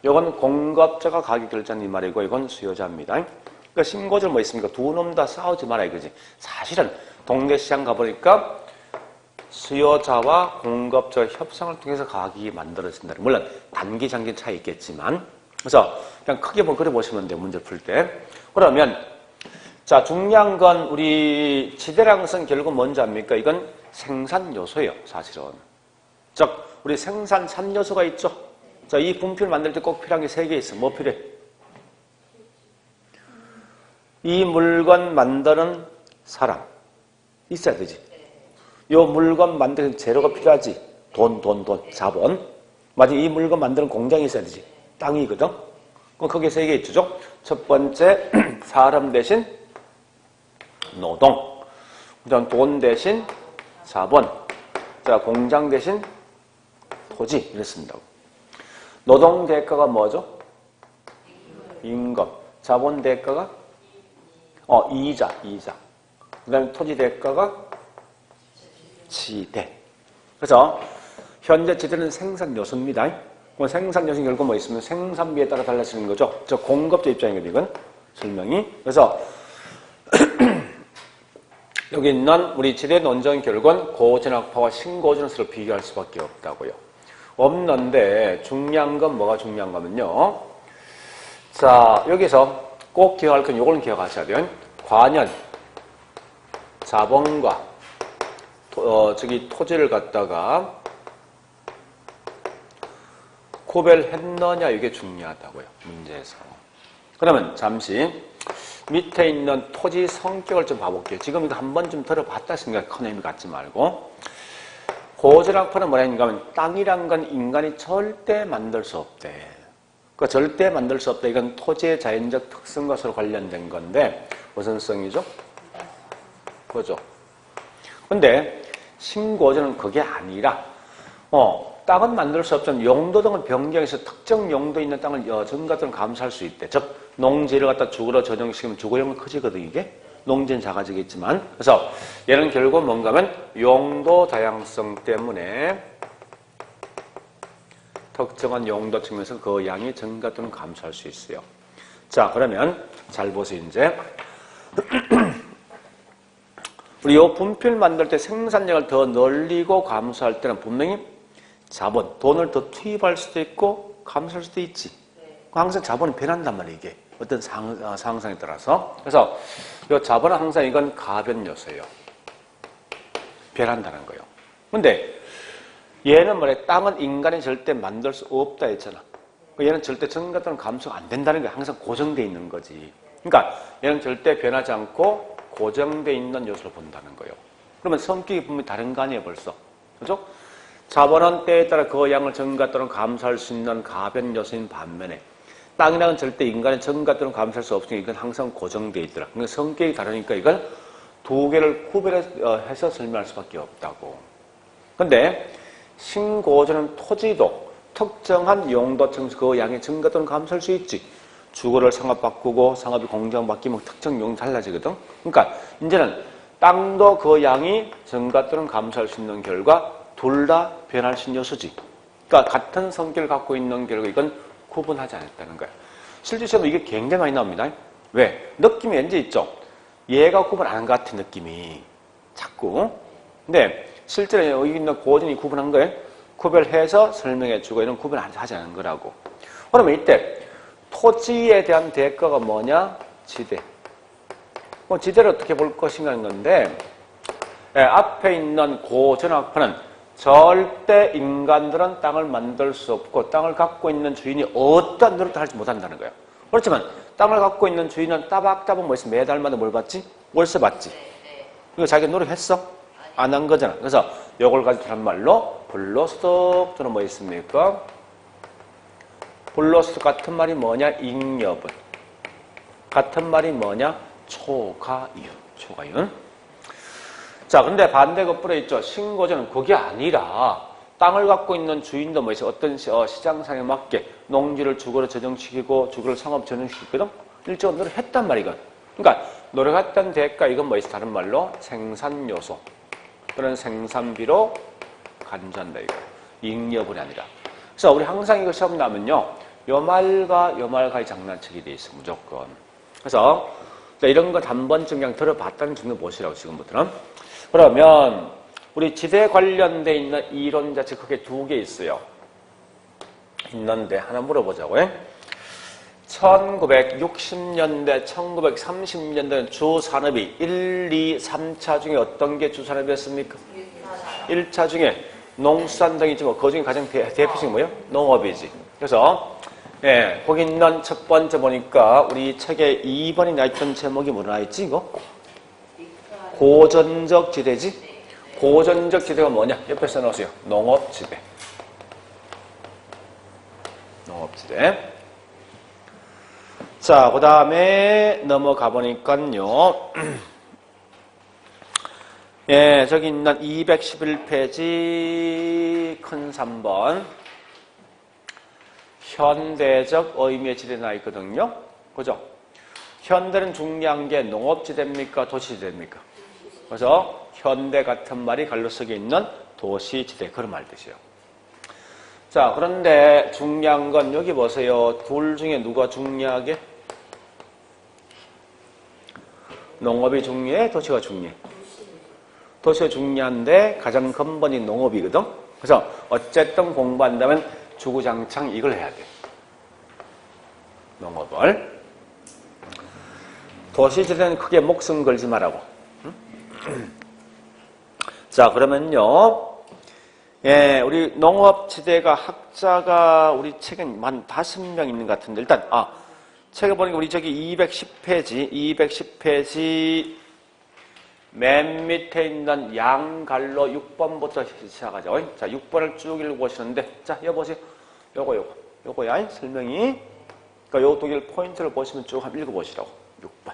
이건 공급자가 가격 결정이 말이고 이건 수요자입니다. 그러니까 신고전 뭐 있습니까? 두 놈 다 싸우지 말아야 그지. 사실은 동네 시장 가보니까 수요자와 공급자 협상을 통해서 가격이 만들어진다. 물론 단기 장기 차이 있겠지만. 그래서 그냥 크게 그려보시면 돼요. 문제를 풀 때. 그러면 자, 중요한 건 우리 지대라는 것은 결국 뭔지 압니까? 이건 생산 요소예요. 사실은. 즉 우리 생산 3요소가 있죠. 자, 이 분필 만들 때 꼭 필요한 게 3개 있어. 뭐 필요해? 이 물건 만드는 사람 있어야 되지. 요 물건 만드는 재료가 필요하지. 돈, 자본. 맞아, 이 물건 만드는 공장이 있어야 되지. 땅이거든. 그럼 거기에 3개 있죠. 첫 번째, 사람 대신 노동. 그다음 돈 대신 자본. 자, 공장 대신 토지. 이랬습니다. 노동 대가가 뭐죠? 임금. 자본 대가가 이자. 그 다음에 토지 대가가 지대. 그래서 현재 지대는 생산 요소입니다. 생산 요소는 결국 뭐 있으면 생산비에 따라 달라지는 거죠. 저 공급자 입장이거든요, 이건 설명이. 그래서 여기 있는 우리 지대 논쟁 결국은 고전학파와 신고전을 서로 비교할 수밖에 없다고요. 없는데 중요한 건 뭐가 중요한 거면요. 자, 여기서 꼭 기억할 건 요걸 기억하셔야 돼요. 관연, 자본과 토지를 갖다가 구별했느냐 이게 중요하다고요. 문제에서. 그러면 잠시 밑에 있는 토지 성격을 좀 봐볼게요. 지금 이거 한 번쯤 들어봤다 생각 큰 의미 갖지 말고. 고전학파는 뭐라 했는가 하면 땅이란 건 인간이 절대 만들 수 없대. 그러니까 절대 만들 수 없다. 이건 토지의 자연적 특성과 서로 관련된 건데 무슨 성이죠? 그죠? 근데 신고전은 그게 아니라 땅은 만들 수 없지만 용도 등을 변경해서 특정 용도 있는 땅을 전가들은 감수할 수 있대. 즉 농지를 갖다 주거로 전용시키면 주거용은 커지거든 이게. 농지는 작아지겠지만. 그래서 얘는 결국 뭔가 하면 용도 다양성 때문에 특정한 용도 측면에서 그 양이 증가 또는 감소할 수 있어요. 자, 그러면 잘 보세요, 이제. 우리 요 분필 만들 때 생산량을 더 늘리고 감소할 때는 분명히 자본, 돈을 더 투입할 수도 있고 감소할 수도 있지. 항상 자본이 변한단 말이에요, 이게. 어떤 상황에 따라서. 그래서 이 자본은 항상 이건 가변 요소예요. 변한다는 거예요. 근데 얘는 뭐래? 땅은 인간이 절대 만들 수 없다 했잖아. 얘는 절대 증가 또는 감소가 안 된다는 게 항상 고정되어 있는 거지. 그러니까 얘는 절대 변하지 않고 고정되어 있는 요소를 본다는 거예요. 그러면 성격이 분명히 다른 거 아니에요, 벌써. 그죠? 자본은 때에 따라 그 양을 증가 또는 감소할 수 있는 가변 요소인 반면에 땅이랑은 절대 인간의 증가 또는 감소할 수 없으니까 이건 항상 고정되어 있더라. 그러니까 성격이 다르니까 이걸 두 개를 구별해서 설명할 수밖에 없다고. 근데 신고전은 토지도 특정한 용도 측면에서 그 양의 증가 또는 감소할 수 있지. 주거를 상업 바꾸고 상업이 공정 바뀌면 특정 용이 달라지거든. 그러니까 이제는 땅도 그 양이 증가 또는 감소할 수 있는 결과 둘 다 변할 수 있는 요소지. 그러니까 같은 성격을 갖고 있는 결과 이건 구분하지 않았다는 거야. 실제 시험에 이게 굉장히 많이 나옵니다. 왜? 느낌이 왠지 있죠. 얘가 구분 안 한 것 같은 느낌이 자꾸. 근데 실제로 여기 있는 고전이 구분한 거예요. 구별해서 설명해주고 이런 구분 하지 않은 거라고. 그러면 이때 토지에 대한 대가가 뭐냐? 지대. 지대를 어떻게 볼 것인가 하는 건데 앞에 있는 고전학파는 절대 인간들은 땅을 만들 수 없고 땅을 갖고 있는 주인이 어떠한 노력도 하지 못한다는 거예요. 그렇지만 땅을 갖고 있는 주인은 따박따박 뭐 있어? 매달마다 뭘 받지? 월세 받지. 이거 자기가 노력했어? 안 한 거잖아. 그래서 이걸 가지고 한 말로 불로소득 또는 뭐 있습니까? 불로소득 같은 말이 뭐냐? 잉여분. 같은 말이 뭐냐? 초과이윤. 초과이윤. 자, 근데 반대 거꾸로 있죠. 신고전은 그게 아니라 땅을 갖고 있는 주인도 뭐 있어? 어떤 시장상에 맞게 농지를 주거로 전용시키고 주거를 상업 전용시키거든? 일정한 노력을 했단 말이건. 그러니까 노력했던 대가 이건 뭐 있어? 다른 말로 생산요소 또는 생산비로 간주한다 이거. 잉여분이 아니라. 그래서 우리 항상 이거 시험 나면요. 요 말과 요 말과의 장난치기 돼 있어 무조건. 그래서 이런 것 한 번쯤 그냥 들어봤다는 증거 보시라고 지금부터는. 그러면 우리 지대 관련돼 있는 이론 자체 크게 두 개 있어요. 있는데 하나 물어보자고요. 1960년대, 1930년대는 주산업이 1, 2, 3차 중에 어떤 게 주산업이었습니까? 1차 중에 농수산 등이 있지만 그 중에 가장 대표적인 뭐예요? 농업이지. 그래서 거기 있는 첫 번째 보니까 우리 책에 2번이 나있던 제목이 뭐라 나있지 이거? 고전적 지대지? 고전적 지대가 뭐냐? 옆에 써놓으세요. 농업지대. 농업지대. 자, 그 다음에 넘어가 보니까요. 저기 있는 211페이지 큰 3번. 현대적 의미의 지대 나 있거든요. 그죠? 현대는 중요한 게 농업지대입니까? 도시지대입니까? 그래서 현대 같은 말이 갈로 속에 있는 도시지대 그런 말 뜻이에요. 자, 그런데 중요한 건 여기 보세요. 둘 중에 누가 중요하게? 농업이 중요해? 도시가 중요해? 도시가 중요한데 가장 근본이 농업이거든. 그래서 어쨌든 공부한다면 주구장창 이걸 해야 돼. 농업을. 도시지대는 크게 목숨 걸지 말라고. 자, 그러면요. 우리 농업지대가 학자가 우리 책에 한 5명 있는 것 같은데, 일단, 책에 보니까 우리 저기 210페이지 맨 밑에 있는 양갈로 6번부터 시작하죠. 자, 6번을 쭉 읽어보시는데, 자, 여보세요. 요거야, 설명이. 그러니까 요 독일 포인트를 보시면 쭉 한번 읽어보시라고. 6번.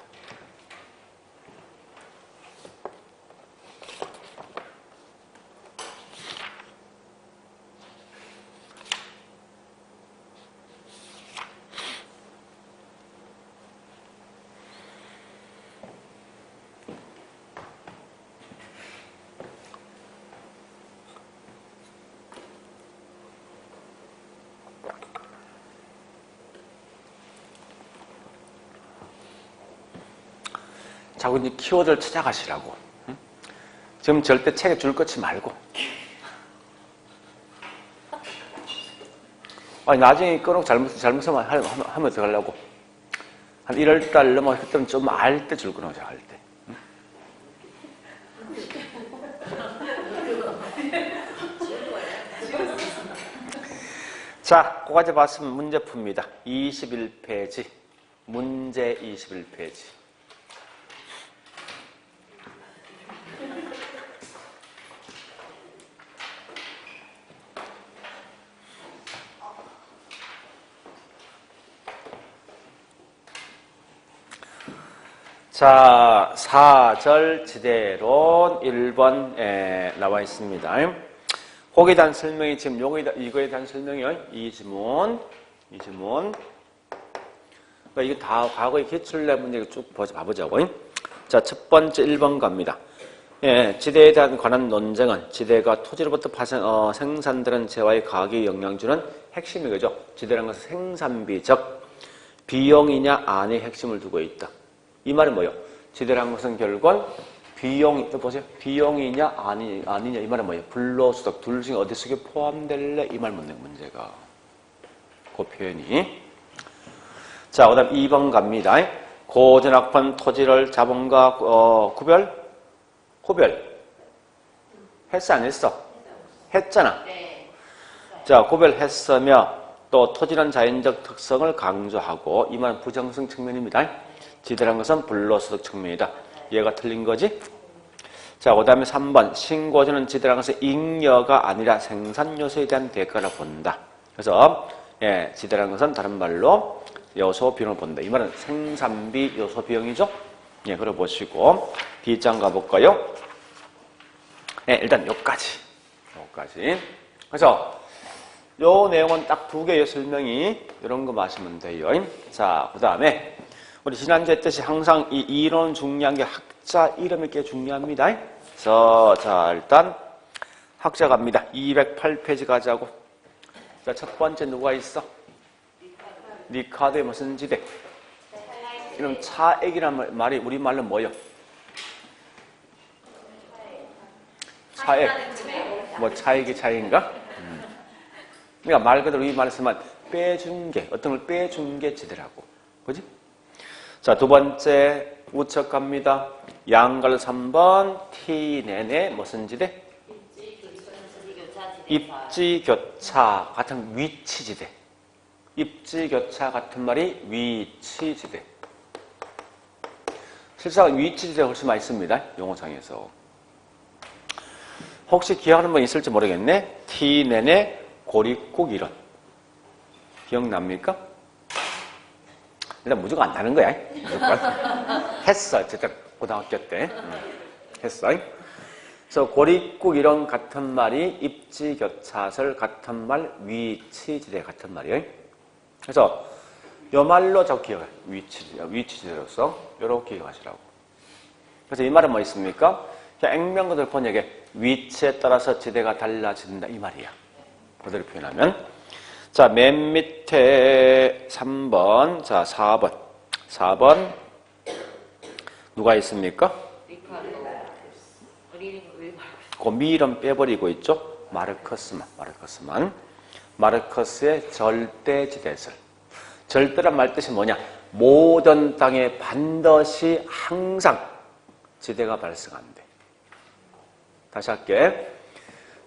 자꾸 이제 키워드를 찾아가시라고. 응? 지금 절대 책에 줄 끊지 말고. 아니, 나중에 끊고 잘못하면 하면 어떡하려고. 한 1월달 넘어 그때는 좀 알 때 줄 끊어자, 할 때. 응? 자, 그까지 봤으면 문제 풉니다. 21페이지. 문제 21페이지. 자, 사절지대론 1번에 나와 있습니다. 거기에 대한 설명이 지금 이거에 대한 설명이요. 이 지문. 그러니까 이거 다 과거의 기출내 문제 쭉 봐보자고. 자, 첫 번째 1번 갑니다. 예, 지대에 대한 관한 논쟁은 지대가 토지로부터 생산되는 재화의 가격에 영향 주는 핵심이 그죠. 지대라는 것은 생산비, 즉 비용이냐 아니의 핵심을 두고 있다. 이 말은 뭐예요? 지대라는 것은 결국 비용이, 또 보세요. 비용이냐 아니냐 이 말은 뭐예요? 불로소득 둘 중에 어디 속에 포함될래? 이 말 묻는 문제가. 그 표현이. 자, 그 다음 2번 갑니다. 고전학번 토지를 자본과 구별 했어 안 했어? 했잖아. 자, 구별했으며 또 토지는 자연적 특성을 강조하고 이 말은 부정성 측면입니다. 지대라는 것은 불로소득 측면이다. 얘가 틀린 거지? 자, 그 다음에 3번. 신고전은 지대라는 것은 잉여가 아니라 생산요소에 대한 대가를 본다. 그래서 예, 지대라는 것은 다른 말로 요소 비용을 본다. 이 말은 생산비 요소 비용이죠? 예, 그래 보시고 B장 가볼까요? 예, 일단 여기까지. 그래서 요 내용은 딱 두 개의 설명이 이런 거 마시면 돼요. 자, 그 다음에 우리 지난주에 했듯이 항상 이 이론 중요한 게 학자 이름이 꽤 중요합니다. 그래서 자, 일단 학자 갑니다. 208페이지 가자고. 자, 첫 번째 누가 있어? 리카드의 무슨 지대? 이런 차액이란 말이 우리말로 뭐예요? 차액. 뭐 차액이 차액인가? 그러니까 말 그대로 이 말을 쓰면 빼준 게, 어떤 걸 빼준 게 지대라고. 그지? 자, 두 번째 우측 갑니다. 양갈 3번 T 내내 무슨 지대? 입지교차 같은 위치지대. 입지교차 같은 말이 위치지대. 실상 위치지대가 훨씬 많이 씁니다. 용어상에서. 혹시 기억하는 분 있을지 모르겠네. T 내내 고립국 이론. 기억납니까? 일단 무조건 안 나는 거야. 무조건. 했어. 어쨌든 고등학교 때. 했어. 그래서 고립국 이론 같은 말이 입지교차설 같은 말, 위치지대 같은 말이에요. 그래서 요 말로 저 기억해. 위치지대로서 요렇게 기억하시라고. 그래서 이 말은 뭐 있습니까? 그냥 액면가들 번역에 위치에 따라서 지대가 달라진다 이 말이야. 그대로 표현하면. 자, 맨 밑에 3번, 자, 4번. 4번, 누가 있습니까? 그 미름 빼버리고 있죠? 마르커스만. 마르커스의 절대지대설. 절대란 말 뜻이 뭐냐? 모든 땅에 반드시 항상 지대가 발생한대. 다시 할게.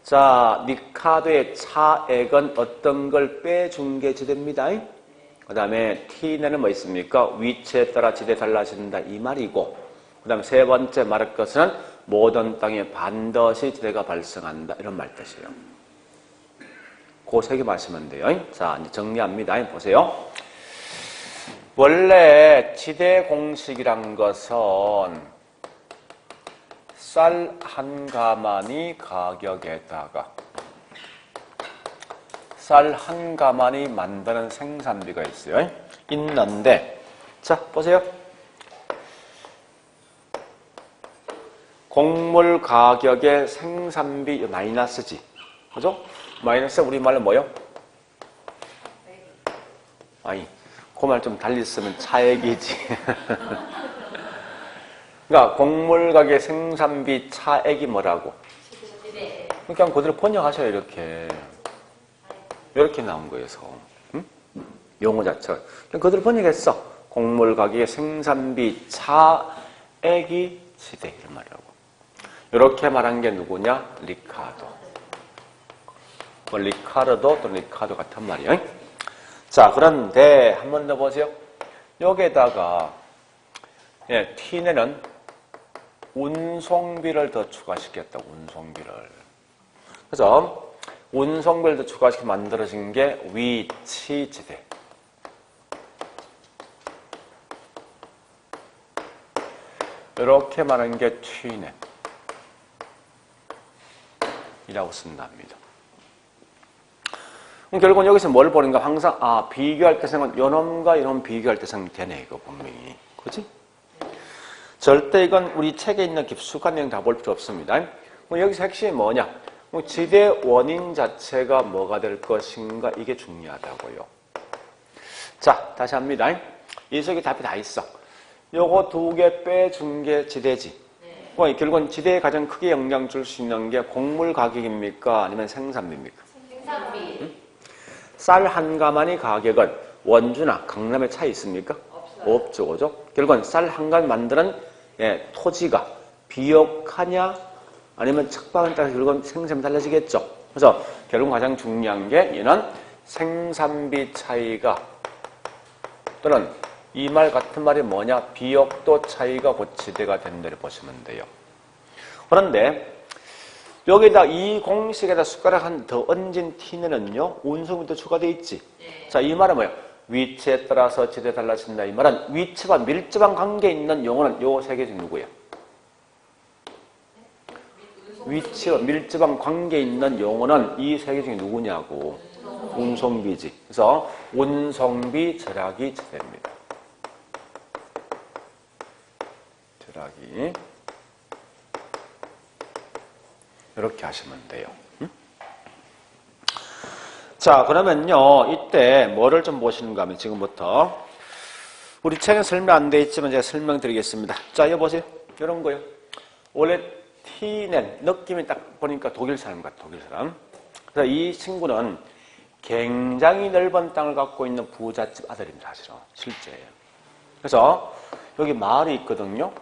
자, 리카드의 차액은 어떤 걸 빼준 게 지대입니다. 그 다음에 T내는 뭐 있습니까? 위치에 따라 지대 달라진다 이 말이고, 그 다음에 세 번째 마르커스는 모든 땅에 반드시 지대가 발생한다 이런 말 뜻이에요. 그 세 개 마시면 돼요. 자, 이제 정리합니다. 보세요. 원래 지대 공식이란 것은 쌀 한 가마니 가격에다가 쌀 한 가마니 만드는 생산비가 있어요. 있는데, 자, 보세요. 곡물 가격의 생산비 마이너스지. 그죠? 마이너스 우리말로 뭐요? 아니, 그 말 좀 달리 쓰면 차액이지. 그러니까 곡물 가격 생산비 차액이 뭐라고? 그러니까 그대로 번역하셔요. 이렇게 나온 거예요. 응? 용어 자체가. 그냥 그대로 번역했어. 곡물 가격의 생산비 차액이 지대 이런 말이라고. 이렇게 말한 게 누구냐? 리카르도. 뭐 리카르도 또 리카르도 같은 말이에요. 자, 그런데 한 번 더 보세요. 여기에다가 T내는 운송비를 더 추가시켰다. 운송비를. 그래서 운송비를 더 추가시켜 만들어진 게 위치지대. 이렇게 말하는 게 T내. 이라고 쓴답니다. 그럼 결국은 여기서 뭘 보는가? 항상, 비교할 때 생각, 요놈과 요놈 비교할 때 생각되네, 이거 분명히. 그지? 절대 이건 우리 책에 있는 깊숙한 내용 다 볼 필요 없습니다. 그럼 여기서 핵심이 뭐냐? 지대 원인 자체가 뭐가 될 것인가? 이게 중요하다고요. 자, 다시 합니다. 이 속에 답이 다 있어. 요거 두 개 빼준 게 지대지. 결국은 지대에 가장 크게 영향 줄 수 있는 게 곡물 가격입니까? 아니면 생산비입니까? 생산비. 응? 쌀 한 가마니 가격은 원주나 강남에 차이 있습니까? 없어요. 없죠. 그죠? 결국은 쌀 한 가마니 만드는 토지가 비옥하냐 아니면 척박에 따라서 결국은 생산이 달라지겠죠. 그래서 결국 가장 중요한 게 얘는 생산비 차이가 또는 이 말 같은 말이 뭐냐? 비옥도 차이가 고치대가 된다를 보시면 돼요. 그런데 여기다 이 공식에다 숟가락 한 더 얹은 T는요, 운송비도 추가되어 있지. 네. 자, 이 말은 뭐예요? 위치에 따라서 지대 달라진다. 이 말은 위치와 밀접한 관계에 있는 용어는 요 세 개 중 누구예요? 위치와 밀접한 관계에 있는 용어는 이 세 개 중에 누구냐고. 운송비지. 그래서 운송비 절약이 지대입니다. 절약이. 이렇게 하시면 돼요. 응? 자, 그러면요, 이때 뭐를 좀 보시는가 하면 지금부터 우리 책에 설명 안 돼 있지만 제가 설명드리겠습니다. 자, 이거 보세요. 이런 거요. 원래 T는 느낌이 딱 보니까 독일 사람 같아, 독일 사람. 그래서 이 친구는 굉장히 넓은 땅을 갖고 있는 부잣집 아들입니다, 사실은. 실제예요. 그래서 여기 마을이 있거든요.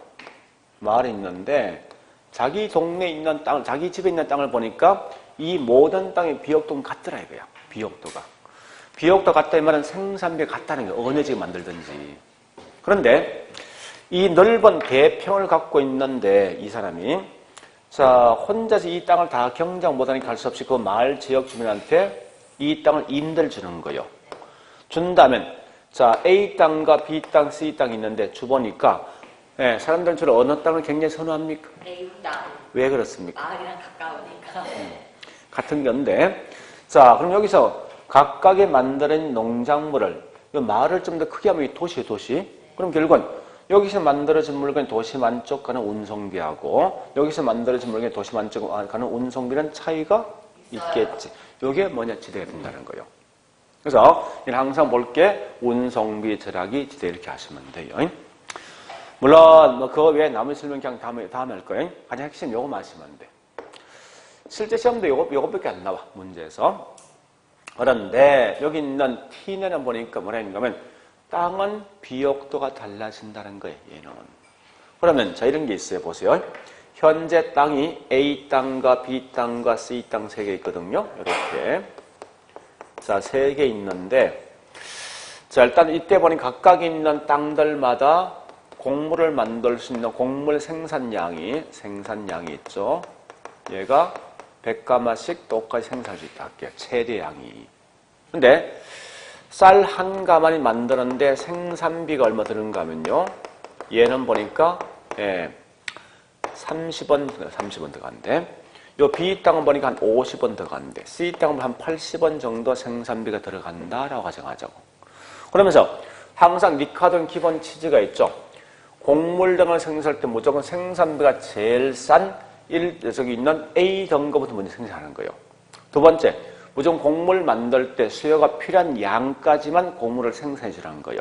마을이 있는데 자기 동네에 있는 땅, 자기 집에 있는 땅을 보니까 이 모든 땅의 비옥도는 같더라 이거야. 비옥도가. 비옥도 같다 이 말은 생산비가 같다는 거야. 어느 집을 만들든지. 그런데 이 넓은 대평을 갖고 있는데 이 사람이 자 혼자서 이 땅을 다 경작 못하니까 할 수 없이 그 마을 지역 주민한테 이 땅을 임대를 주는 거예요. 준다면 자 A 땅과 B 땅, C 땅이 있는데 주보니까 사람들은 주로 어느 땅을 굉장히 선호합니까? A 땅. 왜 그렇습니까? 마을이랑 가까우니까. 같은 건데 자 그럼 여기서 각각의 만드는 농작물을 마을을 좀 더 크게 하면 이 도시예요, 도시. 그럼 결국은 여기서 만들어진 물건이 도시만 쪽 가는 운송비하고 여기서 만들어진 물건이 도시만 쪽 가는 운송비는 차이가 있겠지. 이게 뭐냐? 지대가 된다는 거예요. 그래서 항상 볼 게 운송비 절약이 지대 이렇게 하시면 돼요. 물론 뭐 그거 외에 남은 설명 그냥 다음에 할 거예요. 가장 핵심 요거 마시면 돼. 실제 시험도 요거밖에 안 나와 문제에서. 그런데 여기 있는 T는 보니까 뭐라 했는가 하면 땅은 비옥도가 달라진다는 거예요. 얘는. 그러면 자 이런 게 있어요. 보세요. 현재 땅이 A 땅과 B 땅과 C 땅 3개 있거든요. 이렇게. 자, 3개 있는데 자 일단 이때 보니 각각 있는 땅들마다 곡물을 만들 수 있는 곡물 생산량이 있죠. 얘가 100가마씩 똑같이 생산할 수 있다 할게요. 최대량이. 근데 쌀 한 가마니 만드는데 생산비가 얼마 드는가 하면요. 얘는 보니까 30원 들어간대. 요 B 땅은 보니까 한 50원 들어간대. C 땅은 한 80원 정도 생산비가 들어간다라고 가정하자고. 그러면서 항상 니카돈 기본 취지가 있죠. 곡물 등을 생산할 때 무조건 생산비가 제일 싼 저기 있는 A 등급부터 먼저 생산하는 거예요. 두 번째, 무조건 곡물 만들 때 수요가 필요한 양까지만 곡물을 생산해 주라는 거예요.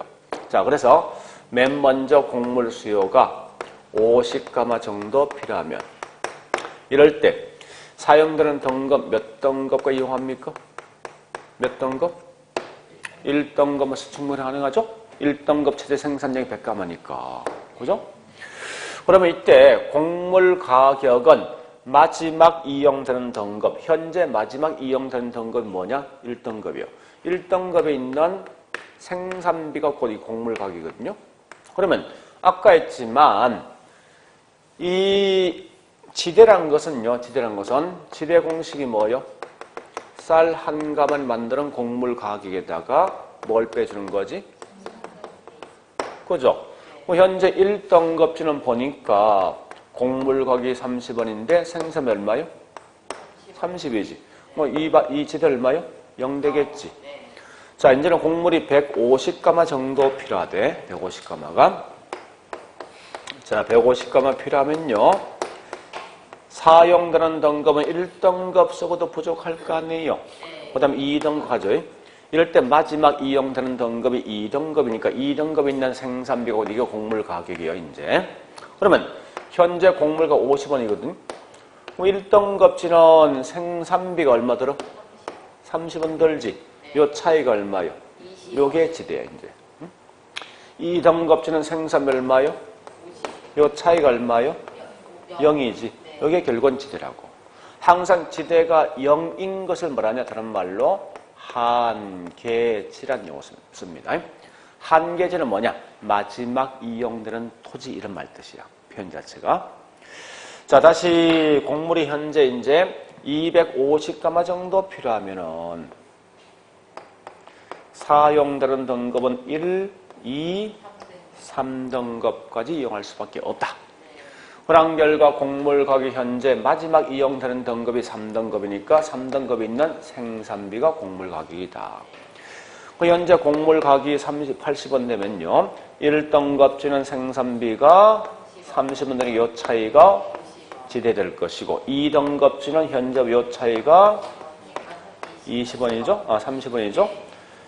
자, 그래서 맨 먼저 곡물 수요가 50가마 정도 필요하면 이럴 때 사용되는 등급 몇 등급과 이용합니까? 몇 등급? 1등급은 충분히 가능하죠? 1등급 최대 생산량이 100가마니까. 그죠? 그러면 이때 곡물 가격은 마지막 이용되는 등급, 현재 마지막 이용되는 등급이 뭐냐? 1등급이요. 1등급에 있는 생산비가 곧 이 곡물 가격이거든요. 그러면 아까 했지만 이 지대란 것은요. 지대 공식이 뭐예요? 쌀 한 가만 만드는 곡물 가격에다가 뭘 빼주는 거지? 그죠? 현재 1등급지는 보니까 곡물 가격이 30원인데 생산 얼마요? 30이지. 이 지대 얼마요? 0 되겠지. 자, 이제는 곡물이 150가마 정도 필요하대. 150가마가. 자, 150가마 필요하면요. 사용되는 등급은 1등급 쓰고도 부족할 거 아니에요. 그 다음에 2등급 하죠. 이럴 때 마지막 이용되는 등급이 2등급이니까 2등급에 있는 생산비가 이게 곡물 가격이에요, 이제. 그러면 현재 곡물가 50원이거든. 1등급지는 생산비가 얼마 들어? 30원 들지. 요 차이가 얼마요? 요게 지대야, 이제. 2등급지는 생산비 얼마요? 요 차이가 얼마요? 0이지. 요게 결국은 지대라고. 항상 지대가 0인 것을 뭐라냐? 다른 말로 한계지란 용어 씁니다. 한계지는 뭐냐? 마지막 이용되는 토지 이런 말 뜻이야. 표현 자체가. 자, 다시 곡물이 현재 이제 250가마 정도 필요하면은 사용되는 등급은 1, 2, 3등급까지 이용할 수밖에 없다. 그런 결과 곡물 가격 현재 마지막 이용되는 등급이 3등급이니까 3등급에 있는 생산비가 곡물 가격이다. 현재 곡물 가격이 80원 되면요. 1등급지는 생산비가 30원 되는 요 차이가 지대될 것이고 2등급지는 현재 요 차이가 20원이죠? 30원이죠?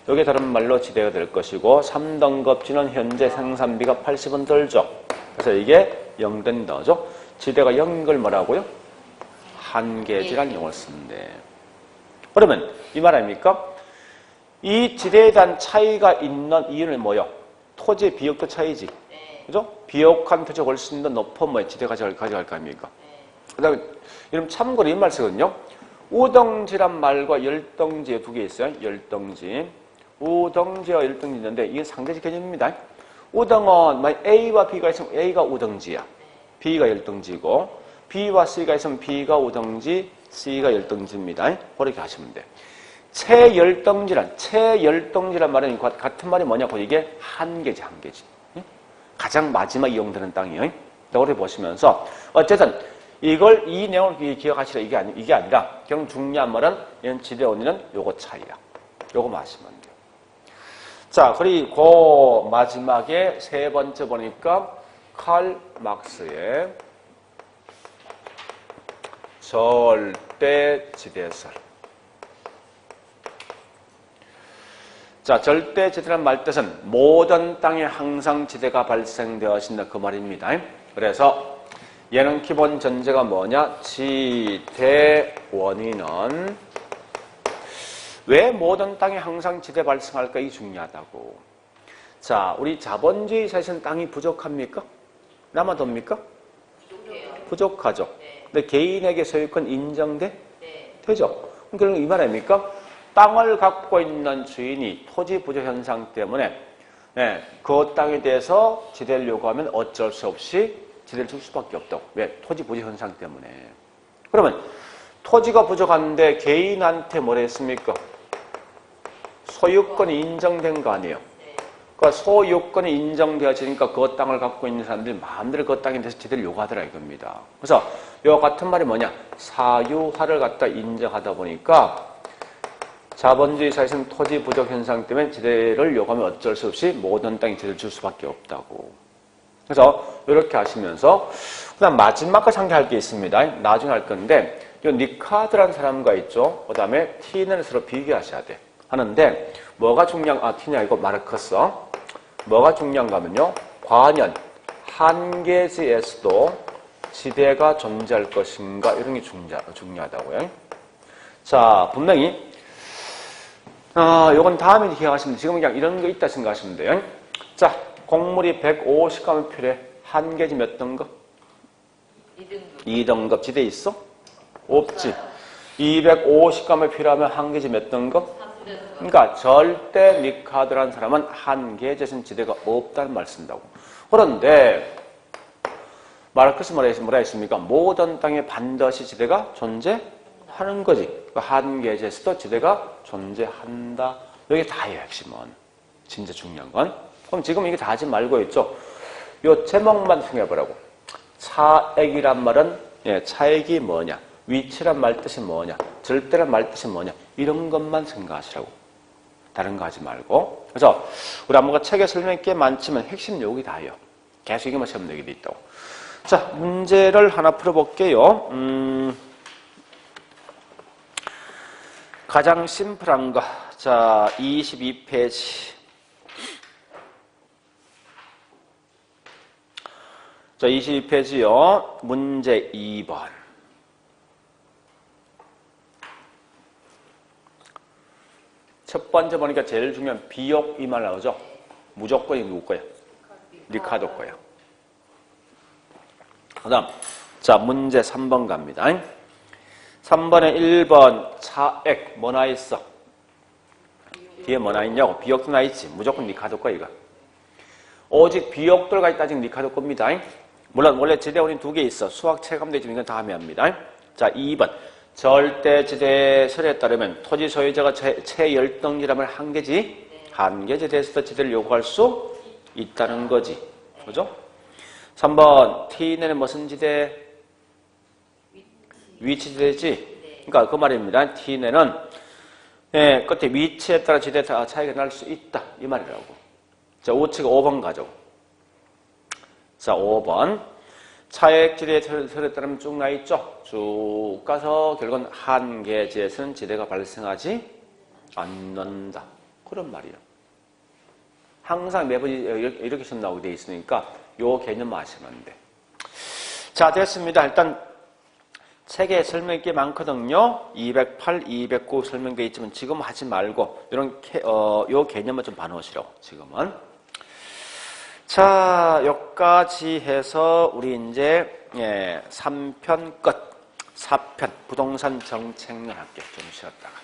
여기 다른 말로 지대가 될 것이고 3등급지는 현재 생산비가 80원 들죠. 그래서 이게 0 된다죠. 지대가 0인 걸 뭐라고요? 한계지란 용어를 쓰는데. 그러면 이 말 아닙니까? 이 지대에 대한 차이가 있는 이유는 뭐요? 토지의 비옥도 차이지. 그죠? 비옥한 토지가 훨씬 더 높은 뭐예요? 지대 가져갈 거 아닙니까? 그 다음에 여러분 참고로 이 말 쓰거든요. 우등지란 말과 열등지 두 개 있어요. 열등지. 우등지와 열등지 있는데 이게 상대적 개념입니다. 우등은 A와 B가 있으면 A가 우등지야. B가 열등지고 B와 C가 있으면 B가 우등지, C가 열등지입니다. 그렇게 하시면 돼. 최열등지란 말은 같은 말이 뭐냐고 이게 한계지. 가장 마지막 이용되는 땅이에요. 그렇게 보시면서 어쨌든 이 내용을 기억하시라 이게 아니라 결국 중요한 말은 이런 지대 원리는 요거 차이야. 요거 마시면 돼요. 자, 그리고 마지막에 세 번째 보니까 칼 막스의 절대지대설. 자, 절대지대란 말 뜻은 모든 땅에 항상 지대가 발생되어진다 그 말입니다. 그래서 얘는 기본 전제가 뭐냐? 지대 원인은 왜 모든 땅에 항상 지대 발생할까? 이게 중요하다고. 자, 우리 자본주의 사회에서는 땅이 부족합니까? 남아돕니까? 부족하죠. 근데 개인에게 소유권 인정돼? 되죠. 그럼 결국 이 말 아닙니까? 땅을 갖고 있는 주인이 토지 부족 현상 때문에 그 땅에 대해서 지대를 요구하면 어쩔 수 없이 지대를 줄 수밖에 없다고. 왜? 토지 부족 현상 때문에. 그러면 토지가 부족한데 개인한테 뭘 했습니까? 소유권이 인정된 거 아니에요. 그러니까 소유권이 인정되어지니까 그 땅을 갖고 있는 사람들이 마음대로 그 땅에 대해서 지대를 요구하더라 이겁니다. 그래서 요 같은 말이 뭐냐? 사유화를 갖다 인정하다 보니까 자본주의 사회에서는 토지 부족 현상 때문에 지대를 요구하면 어쩔 수 없이 모든 땅에 지대를 줄 수밖에 없다고. 그래서 이렇게 하시면서 그다음 마지막까지 상기할 게 있습니다. 나중에 할 건데 이 니카드라는 사람과 있죠. 그 다음에 티는 서로 비교하셔야 돼. 하는데 뭐가 중요한 티냐 이거 마르크스. 뭐가 중요한가 하면요. 과연 한계지에서도 지대가 존재할 것인가 이런 게 중요하다고요. 자, 분명히 요건 다음에 기억하시면 지금 그냥 이런 거 있다 생각하시면 돼요. 자, 곡물이 150g이 필요해. 한계지 몇 등급? 2등급. 지대 있어? 없지. 250g이 필요하면 한계지 몇 등급? 그러니까 절대 니카드라는 사람은 한계지에서는 지대가 없다는 말을 쓴다고. 그런데 마르크스 뭐라 했습니까? 모든 땅에 반드시 지대가 존재하는 거지. 그러니까 한계지에서도 지대가 존재한다. 여기 다예요, 핵심은. 진짜 중요한 건. 그럼 지금 이게 다 하지 말고 있죠. 요 제목만 생각해보라고. 차액이란 말은 차액이 뭐냐, 위치란 말 뜻이 뭐냐, 절대란 말 뜻이 뭐냐 이런 것만 생각하시라고. 다른 거 하지 말고. 그래서 우리 안무가 책에 설명이 꽤 많지만 핵심 여기 다예요. 계속 이게만 시험 내게 돼 있다고. 자, 문제를 하나 풀어볼게요. 가장 심플한 거. 자, 22페이지. 자, 22페이지요. 문제 2번. 첫 번째 보니까 제일 중요한 비역 이 말 나오죠. 무조건이 누구 거야? 리카도 거야. 그 다음, 자, 문제 3번 갑니다. 3번에 1번 차액 뭐 나 있어? 뒤에 뭐 나 있냐고? 비역도 나 있지. 무조건 리카도 거야, 이거. 오직 비역들과 있다, 지금 리카도 겁니다. 물론 원래 지대원이 2개 있어. 수학 체감되지만 이건 다음에 합니다. 자, 2번. 절대지대설에 따르면 토지 소유자가 최열등이라면 한계지, 한계지대에서 지대를 요구할 수 있다는 거지. 그죠? 3번. T내는 무슨 지대? 위치지대지. 그러니까 그 말입니다. T내는 끝에 위치에 따라 지대 차이가 날 수 있다. 이 말이라고. 자, 우측 5번 가죠. 자, 5번. 차액지대의 설에 따르면 쭉 나 있죠. 쭉 가서 결국은 한계지에서는 지대가 발생하지 않는다. 그런 말이에요. 항상 매번 이렇게 시험 나오게 돼 있으니까 요 개념 아시면 돼. 자, 됐습니다. 일단 책에 설명이 꽤 많거든요. 208, 209 설명되어 있지만 지금 하지 말고 이런 요 개념을 좀 봐놓으시라고. 지금은. 자, 여기까지 해서 우리 이제 3편 끝. 4편 부동산 정책론 할게요. 좀 쉬었다가.